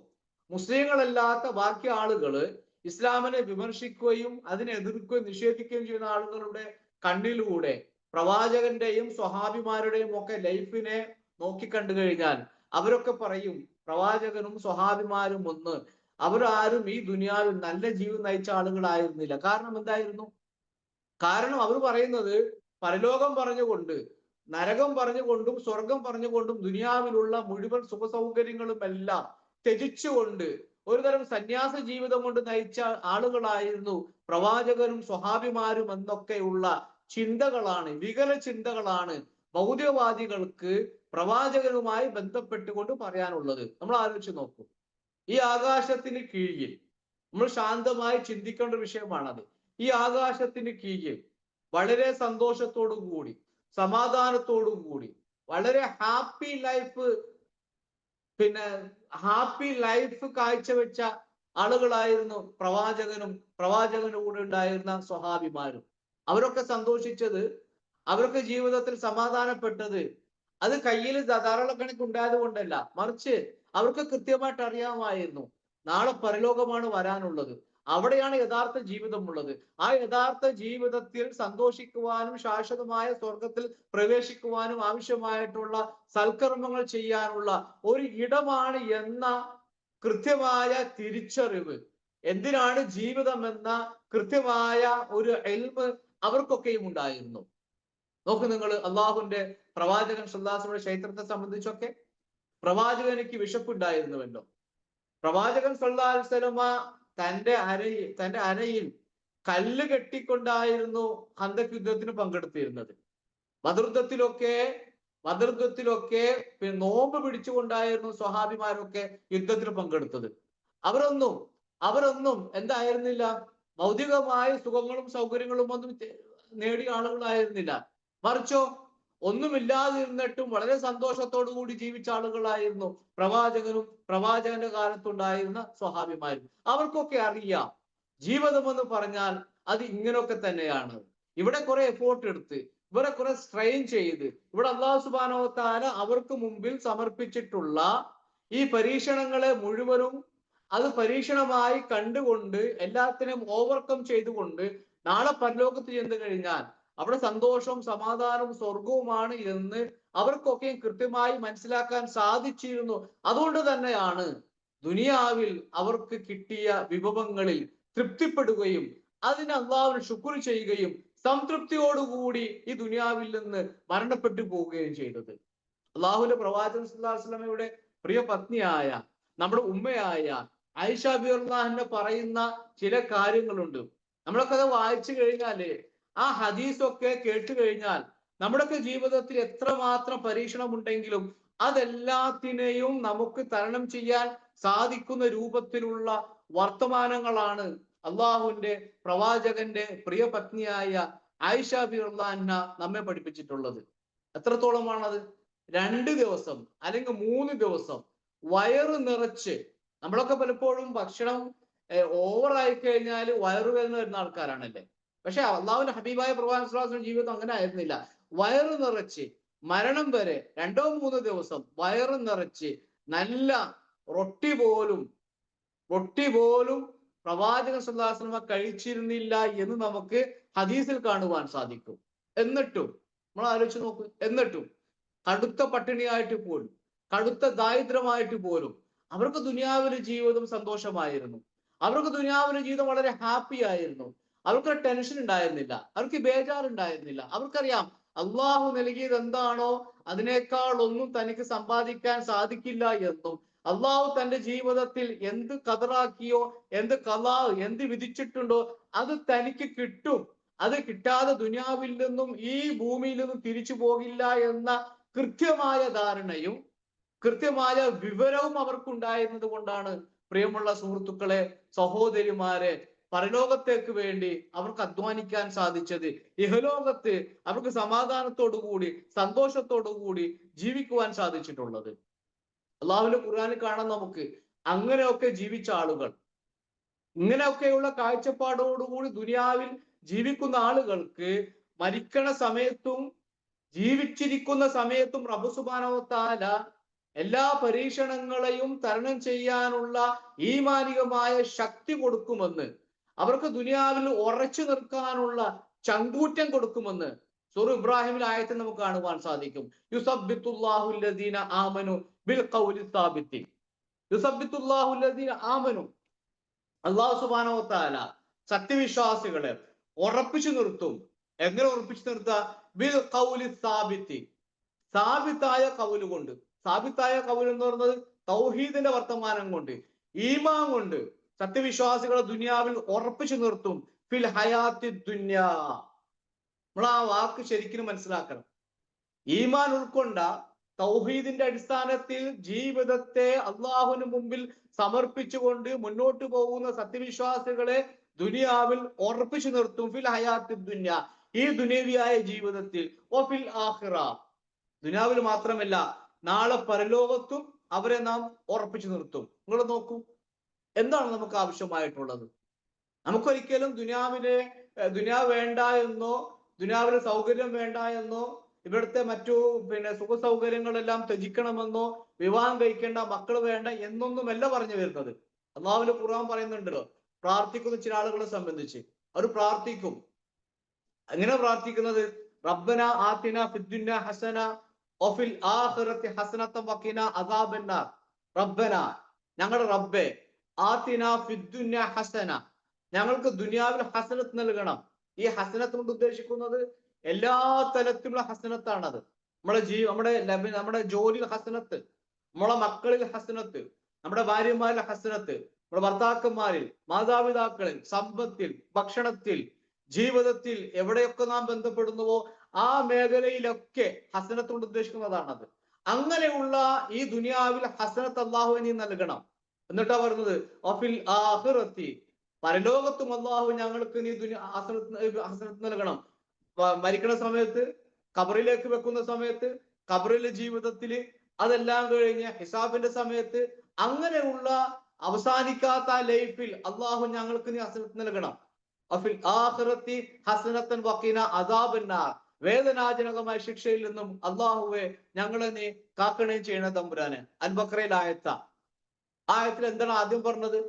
മുസ്ലിങ്ങളല്ലാത്ത ബാക്കി ആളുകള് ഇസ്ലാമിനെ വിമർശിക്കുകയും അതിനെ എതിർക്കുകയും നിഷേധിക്കുകയും ചെയ്യുന്ന ആളുകളുടെ കണ്ണിലൂടെ പ്രവാചകന്റെയും സ്വഹാബിമാരുടെയും ഒക്കെ ലൈഫിനെ നോക്കിക്കണ്ടു കഴിഞ്ഞാൽ അവരൊക്കെ പറയും, പ്രവാചകനും സ്വഹാബിമാരും ഒന്ന്, അവരാരും ഈ ദുനിയാവിൽ നല്ല ജീവിതം നയിച്ച ആളുകളായിരുന്നില്ല. കാരണം എന്തായിരുന്നു? കാരണം അവർ പറയുന്നത് പരലോകം പറഞ്ഞുകൊണ്ട്, നരകം പറഞ്ഞുകൊണ്ടും സ്വർഗം പറഞ്ഞുകൊണ്ടും ദുനിയാവിലുള്ള മുഴുവൻ സുഖ സൗകര്യങ്ങളും എല്ലാം ത്യജിച്ചുകൊണ്ട് ഒരുതരം സന്യാസ ജീവിതം കൊണ്ട് നയിച്ച ആളുകളായിരുന്നു പ്രവാചകരും സ്വഹാബിമാരും എന്നൊക്കെയുള്ള ചിന്തകളാണ്, വികല ചിന്തകളാണ് ഭൗതികവാദികൾക്ക് പ്രവാചകനുമായി ബന്ധപ്പെട്ടുകൊണ്ട് പറയാനുള്ളത്. നമ്മൾ ആലോചിച്ച് നോക്കൂ, ഈ ആകാശത്തിന് കീഴിൽ നമ്മൾ ശാന്തമായി ചിന്തിക്കേണ്ട വിഷയമാണത്. ഈ ആകാശത്തിന് കീഴിൽ വളരെ സന്തോഷത്തോടു കൂടി സമാധാനത്തോടു കൂടി വളരെ ഹാപ്പി ലൈഫ് കാഴ്ചവെച്ച ആളുകളായിരുന്നു പ്രവാചകനും പ്രവാചകന്റെ കൂടെ ഉണ്ടായിരുന്ന സ്വഹാബിമാരും. അവരൊക്കെ സന്തോഷിച്ചത്, അവരൊക്കെ ജീവിതത്തിൽ സമാധാനപ്പെട്ടത് അത് കയ്യിൽ ധാരാളക്കണക്ക് ഉണ്ടായത് കൊണ്ടല്ല, മറിച്ച് അവർക്ക് കൃത്യമായിട്ട് അറിയാമായിരുന്നു നാളെ പരലോകമാണ് വരാനുള്ളത്, അവിടെയാണ് യഥാർത്ഥ ജീവിതമുള്ളത്. ആ യഥാർത്ഥ ജീവിതത്തിൽ സന്തോഷിക്കുവാനും ശാശ്വതമായ സ്വർഗത്തിൽ പ്രവേശിക്കുവാനും ആവശ്യമായിട്ടുള്ള സൽക്കർമ്മങ്ങൾ ചെയ്യാനുള്ള ഒരു ഇടമാണ് എന്ന കൃത്യമായ തിരിച്ചറിവ്, എന്തിനാണ് ജീവിതം എന്ന കൃത്യമായ ഒരു ഇൽമ് അവർക്കൊക്കെയും ഉണ്ടായിരുന്നു. നോക്ക് നിങ്ങൾ, അള്ളാഹുവിന്റെ പ്രവാചകൻ സല്ലല്ലാഹു അലൈഹി വസല്ലമയുടെ ചരിത്രത്തെ സംബന്ധിച്ചൊക്കെ പ്രവാചകനിക്ക് വിശപ്പുണ്ടായിരുന്നുവല്ലോ. പ്രവാചകൻ സല്ലല്ലാഹു അലൈഹി വസല്ലമ തന്റെ അരയിൽ കല്ല് കെട്ടിക്കൊണ്ടായിരുന്നു ഖന്തക് യുദ്ധത്തിന് പങ്കെടുത്തിരുന്നത്. ബദർ നോമ്പ് പിടിച്ചുകൊണ്ടായിരുന്നു സ്വഹാബിമാരൊക്കെ യുദ്ധത്തിൽ പങ്കെടുത്തത്. അവരൊന്നും എന്തായിരുന്നില്ല, ഭൗതികമായ സുഖങ്ങളും സൗകര്യങ്ങളും ഒന്നും നേടിയ ആളുകളായിരുന്നില്ല. മറിച്ചോ ഒന്നുമില്ലാതിരുന്നിട്ടും വളരെ സന്തോഷത്തോടു കൂടി ജീവിച്ച ആളുകളായിരുന്നു പ്രവാചകനും പ്രവാചകന്റെ കാലത്തുണ്ടായിരുന്ന സ്വഹാബിമാരും. അവർക്കൊക്കെ അറിയാം ജീവിതം എന്ന് പറഞ്ഞാൽ അത് ഇങ്ങനെയൊക്കെ തന്നെയാണ്. ഇവിടെ കുറെ എഫോർട്ട് എടുത്ത്, ഇവരെ കുറെ സ്ട്രെയിൻ ചെയ്ത്, ഇവിടെ അല്ലാഹു സുബ്ഹാനഹു വ തആല അവർക്ക് മുമ്പിൽ സമർപ്പിച്ചിട്ടുള്ള ഈ പരീക്ഷണങ്ങളെ മുഴുവനും അത് പരീക്ഷണമായി കണ്ടുകൊണ്ട് എല്ലാത്തിനും ഓവർകം ചെയ്തുകൊണ്ട് നാളെ പരലോകത്ത് ചെന്ന് കഴിഞ്ഞാൽ അവിടെ സന്തോഷവും സമാധാനവും സ്വർഗവുമാണ് എന്ന് അവർക്കൊക്കെ കൃത്യമായി മനസ്സിലാക്കാൻ സാധിച്ചിരുന്നു. അതുകൊണ്ട് തന്നെയാണ് ദുനിയാവിൽ അവർക്ക് കിട്ടിയ വിഭവങ്ങളിൽ തൃപ്തിപ്പെടുകയും അതിന് അള്ളാഹുവിന് ശുക്ർ ചെയ്യുകയും സംതൃപ്തിയോടുകൂടി ഈ ദുനിയാവിൽ നിന്ന് മരണപ്പെട്ടു പോവുകയും ചെയ്തത്. അള്ളാഹുവിന്റെ പ്രവാചകൻ സല്ലല്ലാഹു അലൈഹി വസല്ലമയുടെ പ്രിയ പത്നിയായ നമ്മുടെ ഉമ്മയായ ആയിഷ റളിയല്ലാഹു പറയുന്ന ചില കാര്യങ്ങളുണ്ട്. നമ്മളൊക്കെ അത് വായിച്ചു കഴിഞ്ഞാല്, ആ ഹദീസൊക്കെ കേട്ട് കഴിഞ്ഞാൽ നമ്മുടെയൊക്കെ ജീവിതത്തിൽ എത്രമാത്രം പരീക്ഷണം ഉണ്ടെങ്കിലും അതെല്ലാത്തിനെയും നമുക്ക് തരണം ചെയ്യാൻ സാധിക്കുന്ന രൂപത്തിലുള്ള വർത്തമാനങ്ങളാണ് അള്ളാഹുവിന്റെ പ്രവാചകന്റെ പ്രിയ പത്നിയായ ആയിഷ റളിയല്ലാഹു അൻഹ നമ്മെ പഠിപ്പിച്ചിട്ടുള്ളത്. എത്രത്തോളമാണത്? 2 ദിവസം അല്ലെങ്കിൽ 3 ദിവസം വയറ് നിറച്ച്, നമ്മളൊക്കെ പലപ്പോഴും ഭക്ഷണം ഓവറായി കഴിഞ്ഞാൽ വയറുവേദന വരുന്ന ആൾക്കാരാണല്ലേ. പക്ഷെ അള്ളാഹുവിന്റെ ഹബീബായ പ്രവാചകൻ സ്വല്ലല്ലാഹു അലൈഹി വസല്ലം ജീവിതം അങ്ങനെ ആയിരുന്നില്ല. വയറ് നിറച്ച് മരണം വരെ 2-3 ദിവസം വയറ് നിറച്ച് നല്ല റൊട്ടി പോലും പ്രവാചകൻ സ്വല്ലല്ലാഹു അലൈഹി വസല്ലം കഴിച്ചിരുന്നില്ല എന്ന് നമുക്ക് ഹദീസിൽ കാണുവാൻ സാധിക്കും. എന്നിട്ടും നമ്മൾ ആലോചിച്ച് നോക്കൂ, എന്നിട്ടും കടുത്ത പട്ടിണിയായിട്ട് പോലും, കടുത്ത ദാരിദ്ര്യമായിട്ട് പോലും അവർക്ക് ദുനിയാവിലെ ജീവിതം സന്തോഷമായിരുന്നു. അവർക്ക് ദുനിയാവിലെ ജീവിതം വളരെ ഹാപ്പി ആയിരുന്നു. അവർക്ക് ടെൻഷൻ ഉണ്ടായിരുന്നില്ല, അവർക്ക് ബേജാറുണ്ടായിരുന്നില്ല. അവർക്കറിയാം അള്ളാഹു നൽകിയത് എന്താണോ അതിനേക്കാൾ ഒന്നും തനിക്ക് സമ്പാദിക്കാൻ സാധിക്കില്ല എന്നും, അള്ളാഹു തന്റെ ജീവിതത്തിൽ എന്ത് കതറാക്കിയോ, എന്ത് വിധിച്ചിട്ടുണ്ടോ അത് തനിക്ക് കിട്ടും. അത് കിട്ടാതെ ദുനിയാവിൽ നിന്നും ഈ ഭൂമിയിൽ നിന്നും തിരിച്ചു പോകില്ല എന്ന കൃത്യമായ ധാരണയും കൃത്യമായ വിവരവും അവർക്കുണ്ടായിരുന്നത് കൊണ്ടാണ് പ്രിയമുള്ള സുഹൃത്തുക്കളെ, സഹോദരിമാരെ, പരലോകത്തേക്ക് വേണ്ടി അവർക്ക് അധ്വാനിക്കാൻ സാധിച്ചത്. ഇഹലോകത്ത് അവർക്ക് സമാധാനത്തോടു കൂടി സന്തോഷത്തോടു കൂടി ജീവിക്കുവാൻ സാധിച്ചിട്ടുള്ളത്. അള്ളാഹുവിന്റെ ഖുർആനിൽ കാണാൻ നമുക്ക് അങ്ങനെയൊക്കെ ജീവിച്ച ആളുകൾ, ഇങ്ങനെയൊക്കെയുള്ള കാഴ്ചപ്പാടോടുകൂടി ദുനിയാവിൽ ജീവിക്കുന്ന ആളുകൾക്ക് മരിക്കണ സമയത്തും ജീവിച്ചിരിക്കുന്ന സമയത്തും റബ്ബ് സുബ്ഹാനഹു വ തആല എല്ലാ പരീക്ഷണങ്ങളെയും തരണം ചെയ്യാനുള്ള ഈമാനികമായ ശക്തി കൊടുക്കുമെന്ന്, അവർക്ക് ദുനിയാവിൽ ഉറച്ചു നിൽക്കാനുള്ള ചങ്കൂറ്റം കൊടുക്കുമെന്ന് സൂറ ഇബ്രാഹിമിൽ ആയത്തിൽ നമുക്ക് കാണുവാൻ സാധിക്കും. യുസബ്ബിത്തുല്ലാഹു അല്ലദീന ആമനു ബിൽ ഖൗലി സാബിത്തി. യുസബ്ബിത്തുല്ലാഹു അല്ലദീന ആമനു, അല്ലാഹു സുബ്ഹാനഹു വ തആല സത്യവിശ്വാസികളെ ഉറപ്പിച്ചു നിർത്തും. എങ്ങനെ ഉറപ്പിച്ചു നിർത്തുക? ബിൽ ഖൗലി സാബിത്തി, സാബിത്തായ കൗല് കൊണ്ട്. സാബിത്തായ കൗല് എന്ന് പറയുന്നത് തൗഹീദിന്റെ വർത്തമാനം കൊണ്ട്, ഈമാൻ കൊണ്ട് സത്യവിശ്വാസികളെ ദുനിയാവിൽ ഉറപ്പിച്ചു നിർത്തും. ഫിൽ ഹയാത്തി ദുന്യാ. നമ്മൾ ആ വാക്ക് ശരിക്കും മനസ്സിലാക്കണം. ഈമാൻ ഉൾക്കൊണ്ട തൗഹീദിന്റെ അടിസ്ഥാനത്തിൽ ജീവിതത്തെ അള്ളാഹുവിന് മുമ്പിൽ സമർപ്പിച്ചുകൊണ്ട് മുന്നോട്ട് പോകുന്ന സത്യവിശ്വാസികളെ ദുനിയാവിൽ ഉറപ്പിച്ചു നിർത്തും. ഫിൽ ഹയാത്തി ദുന്യാ, ഈ ദുനിയവിയായ ജീവിതത്തിൽ. ഫിൽ ആഖിറ, ദുനിയാവിൽ മാത്രമല്ല നാളെ പരലോകത്തും അവരെ നാം ഉറപ്പിച്ചു നിർത്തും. നിങ്ങൾ നോക്കൂ, എന്താണ് നമുക്ക് ആവശ്യമായിട്ടുള്ളത്? നമുക്കൊരിക്കലും ദുനിയാവ് വേണ്ട എന്നോ, ദുനിയാവിലെ സൗകര്യം വേണ്ട എന്നോ, ഇവിടുത്തെ മറ്റു സുഖ സൗകര്യങ്ങളെല്ലാം ത്യജിക്കണമെന്നോ, വിവാഹം കഴിക്കേണ്ട, മക്കൾ വേണ്ട എന്നൊന്നുമല്ല പറഞ്ഞു വരുന്നത്. അല്ലാഹുവിന്റെ ഖുർആൻ പറയുന്നുണ്ടല്ലോ, പ്രാർത്ഥിക്കുന്ന ചില ആളുകളെ സംബന്ധിച്ച് അവർ പ്രാർത്ഥിക്കും. എങ്ങനെ പ്രാർത്ഥിക്കുന്നത്? റബ്ബന ആതിന ഫിദ്ദുന്യ ഹസന വഫിൽ ആഖിറതി ഹസനത വഖിന അദാബന്നാർ. റബ്ബന, ഞങ്ങളുടെ റബ്ബേ, ആതിന ഫിദ്ദുന്യ ഹസന, ഞങ്ങൾക്ക് ദുനിയാവിൽ ഹസനത്ത് നൽകണം. ഈ ഹസനത്ത് കൊണ്ട് ഉദ്ദേശിക്കുന്നത് എല്ലാ തലത്തിലുള്ള ഹസനത്താണത്. നമ്മുടെ ജോലിയിൽ ഹസനത്ത്, നമ്മളെ മക്കളിൽ ഹസനത്ത്, നമ്മുടെ ഭാര്യമാരിൽ ഹസനത്ത്, നമ്മുടെ ഭർത്താക്കന്മാരിൽ, മാതാപിതാക്കളിൽ, സമ്പത്തിൽ, ഭക്ഷണത്തിൽ, ജീവിതത്തിൽ എവിടെയൊക്കെ നാം ബന്ധപ്പെടുന്നുവോ ആ മേഖലയിലൊക്കെ ഹസനത്ത് കൊണ്ട് ഉദ്ദേശിക്കുന്നതാണത്. അങ്ങനെയുള്ള ഈ ദുനിയാവിൽ ഹസനത്ത് അല്ലാഹുവേ നീ നൽകണം. എന്നിട്ടാ പറയുന്നത് വഫിൽ ആഖിറതി, പരലോകത്തും അല്ലാഹു ഞങ്ങൾക്ക് നീ ഹസനത്ത് നൽകണം. മരിക്കുന്ന സമയത്ത്, ഖബറിലേക്ക് വെക്കുന്ന സമയത്ത്, ഖബറിലെ ജീവിതത്തില്, അതെല്ലാം കഴിഞ്ഞ് ഹിസാബിന്റെ സമയത്ത്, അങ്ങനെയുള്ള അവസാനിക്കാത്ത ലൈഫിൽ അല്ലാഹു ഞങ്ങൾക്ക് നീ ഹസനത്ത് നൽകണം. അഫിൽ ആഖിറതി ഹസനത്തൻ വഖിന അദാബന്നാർ, വേദനാജനകമായ ശിക്ഷയിൽ നിന്നും അല്ലാഹുവേ ഞങ്ങളെ നീ കാക്കണേ ചെയ്യണ തമ്പുരാന്. അൽ ബഖറയിൽ ആയത്തിൽ എന്താണ് ആദ്യം പറഞ്ഞത്?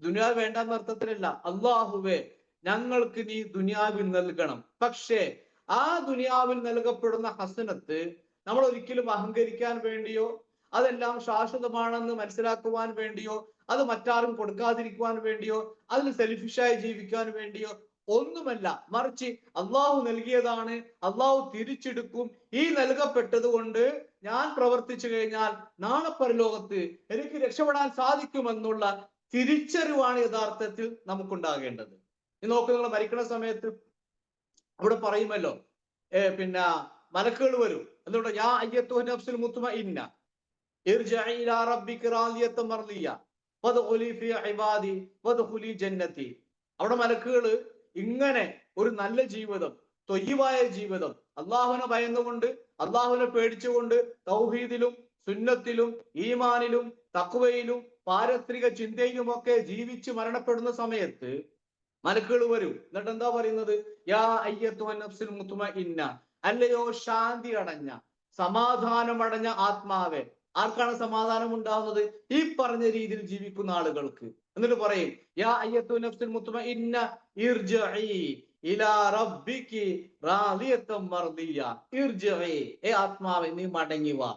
ദുനിയാവ് വേണ്ടെന്ന അർത്ഥത്തിലല്ല, അല്ലാഹുവേ ഞങ്ങൾക്ക് നീ ദുനിയാവിൽ നൽകണം. പക്ഷേ ആ ദുനിയാവിൽ നൽകപ്പെടുന്ന ഹസനത്ത് നമ്മൾ ഒരിക്കലും അഹങ്കരിക്കാൻ വേണ്ടിയോ, അതെല്ലാം ശാശ്വതമാണെന്ന് മനസ്സിലാക്കുവാൻ വേണ്ടിയോ, അത് മറ്റാരും കൊടുക്കാതിരിക്കുവാൻ വേണ്ടിയോ, അതിൽ സെൽഫിഷായി ജീവിക്കാൻ വേണ്ടിയോ ഒന്നുമല്ല. മറിച്ച് അള്ളാഹു നൽകിയതാണ്, അള്ളാഹു തിരിച്ചെടുക്കും. ഈ നൽകപ്പെട്ടത് കൊണ്ട് ഞാൻ പ്രവർത്തിച്ചു കഴിഞ്ഞാൽ നാളെ പരലോകത്ത് എനിക്ക് രക്ഷപ്പെടാൻ സാധിക്കുമെന്നുള്ള തിരിച്ചറിവാണ് യഥാർത്ഥത്തിൽ നമുക്കുണ്ടാകേണ്ടത്. ഈ നോക്ക്, നിങ്ങൾ മരിക്കുന്ന സമയത്ത് അവിടെ പറയുമല്ലോ, പിന്നെ മലക്കുകൾ വരും. എന്തുകൊണ്ട്? യാ അയ്യത്തുഹ നഫ്സുൽ മുത്മഇന്ന ഇർജിഇ ഇലാ റബ്ബിക റാദിയത്തൻ മർദിയ ഫദ്ഖുലി ഫീ ഇബാദി വദ്ഖുലി ജന്നതി. അവിടെ മലക്കുകൾ ഇങ്ങനെ ഒരു നല്ല ജീവിതം, ത്വയ്യിബായ ജീവിതം, അള്ളാഹുവിനെ ഭയന്നുകൊണ്ട്, അള്ളാഹുവിനെ പേടിച്ചുകൊണ്ട്, തൗഹീദിലും സുന്നത്തിലും ഈമാനിലും തഖ്വയിലും പാരത്രിക ചിന്തയിലുമൊക്കെ ജീവിച്ച് മരണപ്പെടുന്ന സമയത്ത് മലക്കുകൾ വരും. എന്നിട്ട് എന്താ പറയുന്നത്? യാ അയ്യത്തുഹൻ നഫ്സുൽ മുത്മഇന്ന, അല്ലയോ ശാന്തി അടഞ്ഞ, സമാധാനമടഞ്ഞ ആത്മാവെ. ആർക്കാണ് സമാധാനം ഉണ്ടാവുന്നത്? ഈ പറഞ്ഞ രീതിയിൽ ജീവിക്കുന്ന ആളുകൾക്ക്. എന്നിട്ട് പറയും, യാ അയ്യത്തുഹൻ നഫ്സുൽ മുത്മഇന്ന ഇർജിഇ ഇലാ റബ്ബികി റാദിയത്തൻ മർദിയ. ഇർജിഇ, ആത്മാവെ നീ മടങ്ങി വാ.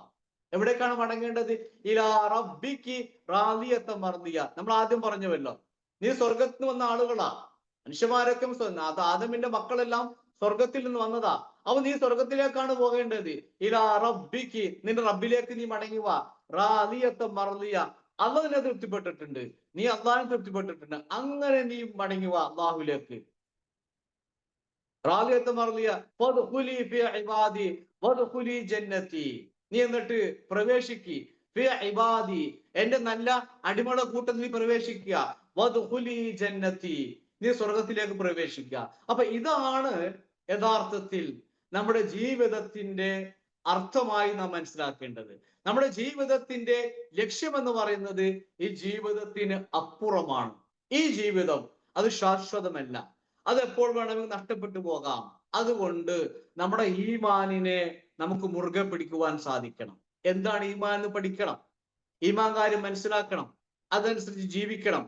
എവിടേക്കാണ് മടങ്ങേണ്ടത്? ഇലാ റബ്ബികി റാദിയത്തൻ മർദിയ. നമ്മൾ ആദ്യം പറഞ്ഞുവല്ലോ, നീ സ്വർഗത്തിൽ വന്ന ആളുകളാ. മനുഷ്യന്മാരൊക്കെ അത് ആദമിന്റെ മക്കളെല്ലാം സ്വർഗത്തിൽ നിന്ന് വന്നതാ. അപ്പൊ നീ സ്വർഗത്തിലേക്കാണ് പോകേണ്ടത്. ഇലാ റബ്ബിക്ക്, നിന്റെ റബ്ബിലേക്ക് നീ മടങ്ങി വാ. റാദിയത്തൻ മർദിയ, അള്ളാഹിനെ തൃപ്തിപ്പെട്ടിട്ടുണ്ട്, നീ അള്ളാഹിനെ തൃപ്തിപ്പെട്ടിട്ടുണ്ട്, അങ്ങനെ നീ മടങ്ങി വാ അള്ളാഹുലേക്ക്. റാദിയത്തൻ മർദിയ ഫദ്ഖുലി ഫീ ഇബാദി വദ്ഖുലി ജന്നതി. നീ എന്നിട്ട് പ്രവേശിക്ക്. ഫീ ഇബാദി, എന്റെ നല്ല അടിമകളെ കൂട്ടത്തിൽ നീ പ്രവേശിക്കുക. വദ്ഖുലി ജന്നതി, നീ സ്വർഗത്തിലേക്ക് പ്രവേശിക്കുക. അപ്പൊ ഇതാണ് യഥാർത്ഥത്തിൽ നമ്മുടെ ജീവിതത്തിന്റെ അർത്ഥമായി നാം മനസ്സിലാക്കേണ്ടത്. നമ്മുടെ ജീവിതത്തിന്റെ ലക്ഷ്യം എന്ന് പറയുന്നത് ഈ ജീവിതത്തിന് അപ്പുറമാണ്. ഈ ജീവിതം അത് ശാശ്വതമല്ല, അത് എപ്പോൾ വേണമെങ്കിൽ നഷ്ടപ്പെട്ടു പോകാം. അതുകൊണ്ട് നമ്മുടെ ഈമാനിനെ നമുക്ക് മുറുകെ പിടിക്കുവാൻ സാധിക്കണം. എന്താണ് ഈമാൻ എന്ന് പഠിക്കണം, ഈമാൻ കാര്യം മനസ്സിലാക്കണം, അതനുസരിച്ച് ജീവിക്കണം.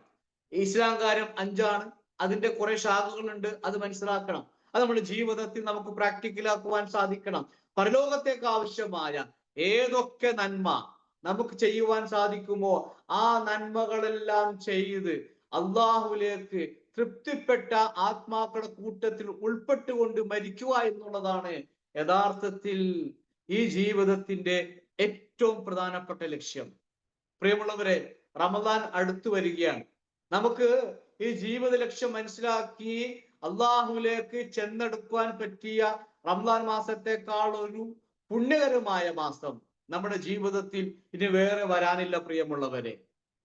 ഇസ്ലാം കാര്യം 5ആണ്, അതിന്റെ കുറെ ശാഖകളുണ്ട്, അത് മനസ്സിലാക്കണം. അത് നമ്മുടെ ജീവിതത്തിൽ നമുക്ക് പ്രാക്ടിക്കലാക്കുവാൻ സാധിക്കണം. പരലോകത്തേക്ക് ആവശ്യമായ ഏതൊക്കെ നന്മ നമുക്ക് ചെയ്യുവാൻ സാധിക്കുമോ ആ നന്മകളെല്ലാം ചെയ്ത് അള്ളാഹുലേക്ക് തൃപ്തിപ്പെട്ട ആത്മാക്കളുടെ കൂട്ടത്തിൽ ഉൾപ്പെട്ടുകൊണ്ട് മരിക്കുക എന്നുള്ളതാണ് യഥാർത്ഥത്തിൽ ഈ ജീവിതത്തിന്റെ ഏറ്റവും പ്രധാനപ്പെട്ട ലക്ഷ്യം. പ്രിയമുള്ളവരെ, റമദാൻ അടുത്തു വരികയാണ്. നമുക്ക് ഈ ജീവിത ലക്ഷ്യം മനസ്സിലാക്കി അള്ളാഹുലേക്ക് ചെന്നെടുക്കുവാൻ പറ്റിയ റമദാൻ മാസത്തെക്കാൾ ഒരു പുണ്യകരമായ മാസം നമ്മുടെ ജീവിതത്തിൽ ഇനി വേറെ വരാനില്ല. പ്രിയമുള്ളവരെ,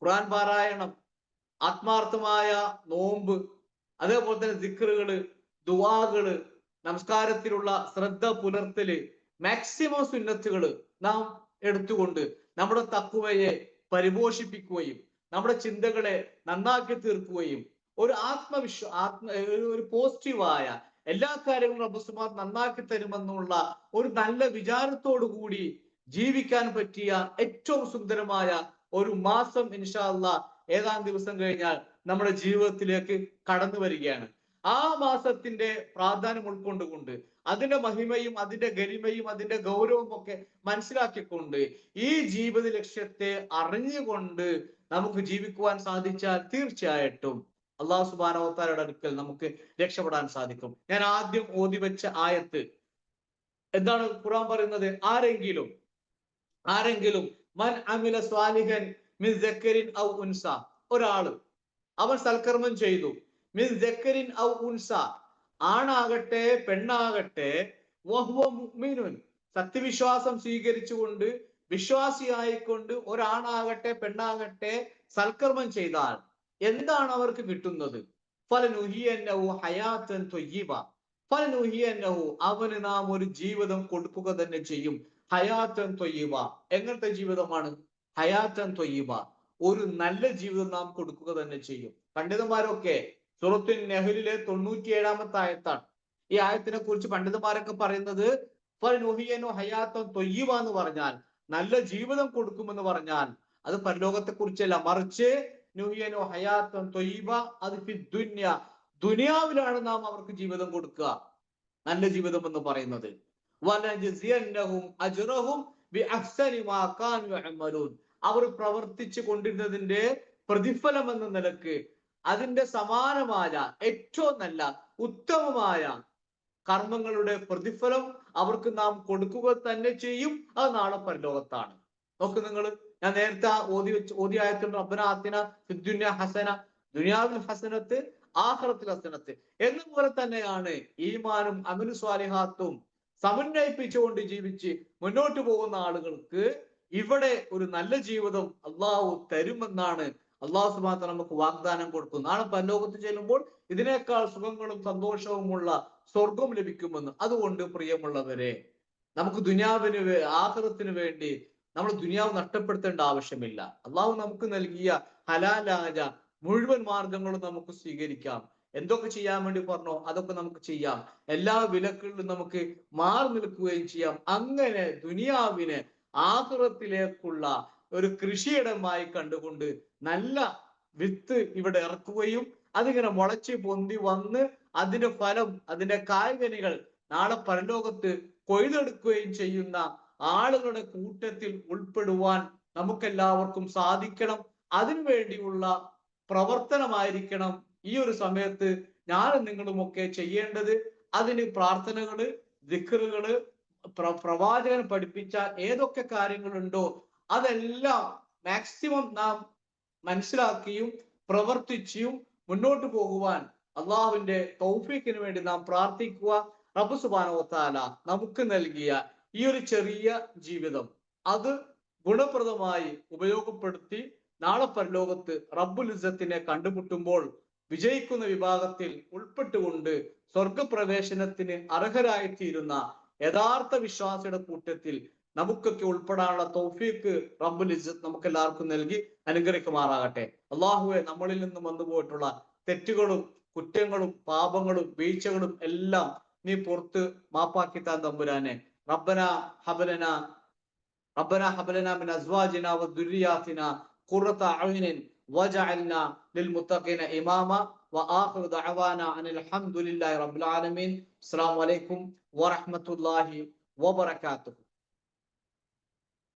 ഖുർആൻ പാരായണം, ആത്മാർത്ഥമായ നോമ്പ്, അതേപോലെ തന്നെ ദിക്റുകള്, ദുആകള്, നമസ്കാരത്തിലുള്ള ശ്രദ്ധ പുലർത്തല്, മാക്സിമം സുന്നത്തുകള് നാം എടുത്തുകൊണ്ട് നമ്മുടെ തഖ്വയെ പരിപോഷിപ്പിക്കുകയും നമ്മുടെ ചിന്തകളെ നന്നാക്കി തീർക്കുകയും ഒരു ഒരു പോസിറ്റീവായ എല്ലാ കാര്യങ്ങളും റബ്ബ് സുബ്ഹാനഹു നന്നാക്കി തരുമെന്നുള്ള ഒരു നല്ല വിചാരത്തോടു കൂടി ജീവിക്കാൻ പറ്റിയ ഏറ്റവും സുന്ദരമായ ഒരു മാസം ഇൻഷാ അല്ലാഹ് ഏതാനും ദിവസം കഴിഞ്ഞാൽ നമ്മുടെ ജീവിതത്തിലേക്ക് കടന്നു വരികയാണ്. ആ മാസത്തിന്റെ പ്രാധാന്യം ഉൾക്കൊണ്ടുകൊണ്ട് അതിന്റെ മഹിമയും അതിന്റെ ഗരിമയും അതിന്റെ ഗൗരവവും ഒക്കെ മനസ്സിലാക്കിക്കൊണ്ട് ഈ ജീവിത ലക്ഷ്യത്തെ അറിഞ്ഞുകൊണ്ട് നമുക്ക് ജീവിക്കുവാൻ സാധിച്ചാൽ തീർച്ചയായിട്ടും അള്ളാഹു സുബ്ഹാനഹു വ തആലയുടെ അടുക്കൽ നമുക്ക് രക്ഷപ്പെടാൻ സാധിക്കും. ഞാൻ ആദ്യം ഓതി വെച്ച ആയത്ത് എന്താണ് ഖുർആൻ പറയുന്നത്? ആരെങ്കിലും മൻ അമില സ്വാലിഹൻ മിൻ സക്കരിൻ ഔ ഉൻസ, ഒരാള് അവൻ സൽക്കർമ്മം ചെയ്തു, മിൻ സക്കരിൻ ഔ ഉൻസ, ആണാകട്ടെ പെണ്ണാകട്ടെ, വഹുവ മുഅ്മിനുൻ, സത്യവിശ്വാസം സ്വീകരിച്ചുകൊണ്ട് വിശ്വാസിയായിക്കൊണ്ട് ഒരാണാകട്ടെ പെണ്ണാകട്ടെ സൽക്കർമ്മം ചെയ്താൽ എന്താണ് അവർക്ക് കിട്ടുന്നത്? ഫലനുഹിയന്നഹു ഹയാത്തൻ ത്വയ്യിബ, ഫലനുഹിയന്നഹു, അവന് നാം ഒരു ജീവിതം കൊടുക്കുക തന്നെ ചെയ്യും. ഹയാത്തൻ ത്വയ്യിബ, എങ്ങനത്തെ ജീവിതമാണ്? ഹയാത്തൻ ത്വയ്യിബ, ഒരു നല്ല ജീവിതം നാം കൊടുക്കുക തന്നെ ചെയ്യും. പണ്ഡിതന്മാരൊക്കെ സൂറത്തുൻ നഹ്ലിലെ 97-ാമത്തെ ആയത്താണ്. ഈ ആയത്തിനെ കുറിച്ച് പണ്ഡിതന്മാരൊക്കെ പറയുന്നത് ഫലനുഹിയന്നു ഹയാത്തൻ ത്വയ്യിബ എന്ന് പറഞ്ഞാൽ, നല്ല ജീവിതം കൊടുക്കുമെന്ന് പറഞ്ഞാൽ അത് പരലോകത്തെ കുറിച്ചല്ല, മറിച്ച് നുഹിയനു ഹയാത്തൻ ത്വയ്യിബ, അത് ഫി ദുനിയ, ദുനിയാവിലാണ് നാം അവർക്ക് ജീവിതം കൊടുക്കുക. നല്ല ജീവിതം എന്ന് പറയുന്നത് വലജസിയന്നഹും അജ്റഹും ബിഅഹ്സനി മാ കാനൂ യഅമലൂൻ, അവർ പ്രവർത്തിച്ചു കൊണ്ടിരുന്നതിന്റെ പ്രതിഫലം എന്ന നിലക്ക് അതിന്റെ സമാനമായ ഏറ്റവും നല്ല ഉത്തമമായ കർമ്മങ്ങളുടെ പ്രതിഫലം അവർക്ക് നാം കൊടുക്കുക തന്നെ ചെയ്യും. അത് നാളെ പരലോകത്താണ്. നോക്ക് നിങ്ങൾ, ഞാൻ നേരത്തെ ഓതി ആയത്തുണ്ട്, റബ്ബന ആതിന ഫിദ്ദുനിയ ഹസന, ദുനിയാവിൽ ഹസനത്ത് ആഖിറത്തിൽ ഹസനത്ത്. എന്നപോലെ തന്നെയാണ് ഈമാനും അമലു സ്വാലിഹാത്തും സമന്വയിപ്പിച്ചുകൊണ്ട് ജീവിച്ച് മുന്നോട്ട് പോകുന്ന ആളുകൾക്ക് ഇവിടെ ഒരു നല്ല ജീവിതം അള്ളാഹു തരുമെന്നാണ് അള്ളാഹു സുബ്ഹാനഹു വ തആല നമുക്ക് വാഗ്ദാനം കൊടുക്കുന്നു. നാളെ പരലോകത്ത് ചെല്ലുമ്പോൾ ഇതിനേക്കാൾ സുഖങ്ങളും സന്തോഷവുമുള്ള സ്വർഗം ലഭിക്കുമെന്ന്. അതുകൊണ്ട് പ്രിയമുള്ളവരെ, നമുക്ക് ദുനിയാവിന് ആഖിറത്തിന് വേണ്ടി നമ്മൾ ദുനിയാവ് നഷ്ടപ്പെടുത്തേണ്ട ആവശ്യമില്ല. അള്ളാഹു നമുക്ക് നൽകിയ ഹലാലായ മുഴുവൻ മാർഗങ്ങളും നമുക്ക് സ്വീകരിക്കാം. എന്തൊക്കെ ചെയ്യാൻ വേണ്ടി പറഞ്ഞോ അതൊക്കെ നമുക്ക് ചെയ്യാം. എല്ലാ വിലക്കുകളിലും നമുക്ക് മാറി നിൽക്കുകയും ചെയ്യാം. അങ്ങനെ ദുനിയാവിനെ ആഖിറത്തിലേക്കുള്ള ഒരു കൃഷിയിടമായി കണ്ടുകൊണ്ട് നല്ല വിത്ത് ഇവിടെ ഇറക്കുകയും അതിങ്ങനെ മുളച്ച് പൊന്തി വന്ന് അതിന്റെ ഫലം, അതിന്റെ കായ്കനികൾ നാളെ പരലോകത്ത് കൊയ്തെടുക്കുകയും ചെയ്യുന്ന ആളുകളുടെ കൂട്ടത്തിൽ ഉൾപ്പെടുവാൻ നമുക്കെല്ലാവർക്കും സാധിക്കണം. അതിനു വേണ്ടിയുള്ള പ്രവർത്തനമായിരിക്കണം ഈ ഒരു സമയത്ത് ഞാനും നിങ്ങളുമൊക്കെ ചെയ്യേണ്ടത്. അതിന് പ്രാർത്ഥനകള്, ദിക്റുകള്, പ്രവാചകൻ പഠിപ്പിച്ച ഏതൊക്കെ കാര്യങ്ങളുണ്ടോ അതെല്ലാം മാക്സിമം നാം മനസ്സിലാക്കിയും പ്രവർത്തിച്ചും മുന്നോട്ട് പോകുവാൻ അള്ളാഹുവിന്റെ തൗഫീഖിന് വേണ്ടി നാം പ്രാർത്ഥിക്കുക. റബ്ബ് സുബ്ഹാനഹു വ തആല നമുക്ക് നൽകിയ ഈ ഒരു ചെറിയ ജീവിതം അത് ഗുണപ്രദമായി ഉപയോഗപ്പെടുത്തി നാളെ പരലോകത്ത് റബ്ബുൽ ഇസ്സത്തിനെ കണ്ടുമുട്ടുമ്പോൾ വിജയിക്കുന്ന വിഭാഗത്തിൽ ഉൾപ്പെട്ടുകൊണ്ട് സ്വർഗപ്രവേശനത്തിന് അർഹരായിത്തീരുന്ന യഥാർത്ഥ വിശ്വാസിയുടെ കൂട്ടത്തിൽ നമുക്കൊക്കെ ഉൾപ്പെടാനുള്ള തൗഫീഖ് റബ്ബുൽ ഇസ്സത്ത് നമുക്ക് എല്ലാവർക്കും നൽകി അനുഗ്രഹിക്കുമാറാകട്ടെ. അള്ളാഹുവെ, നമ്മളിൽ നിന്നും വന്നുപോയിട്ടുള്ള തെറ്റുകളും കുറ്റങ്ങളും പാപങ്ങളും വീഴ്ചകളും എല്ലാം നീ പുറത്ത് മാപ്പാക്കി താൻ തമ്പുരാനെ. റബ്ബന ഹബലന മിൻ അസ്വാജിന വദുരിയാതിന ഖുറത അയുനിൻ വജഅൽനാ ലിൽമുത്തഖീന ഇമാമ വആഖിറു ദഅവാന അനിൽ ഹംദുലില്ലാഹി റബ്ബിൽ ആലമീൻ. അസ്സലാമു അലൈക്കും വറഹ്മത്തുള്ളാഹി വബറകാതുഹു.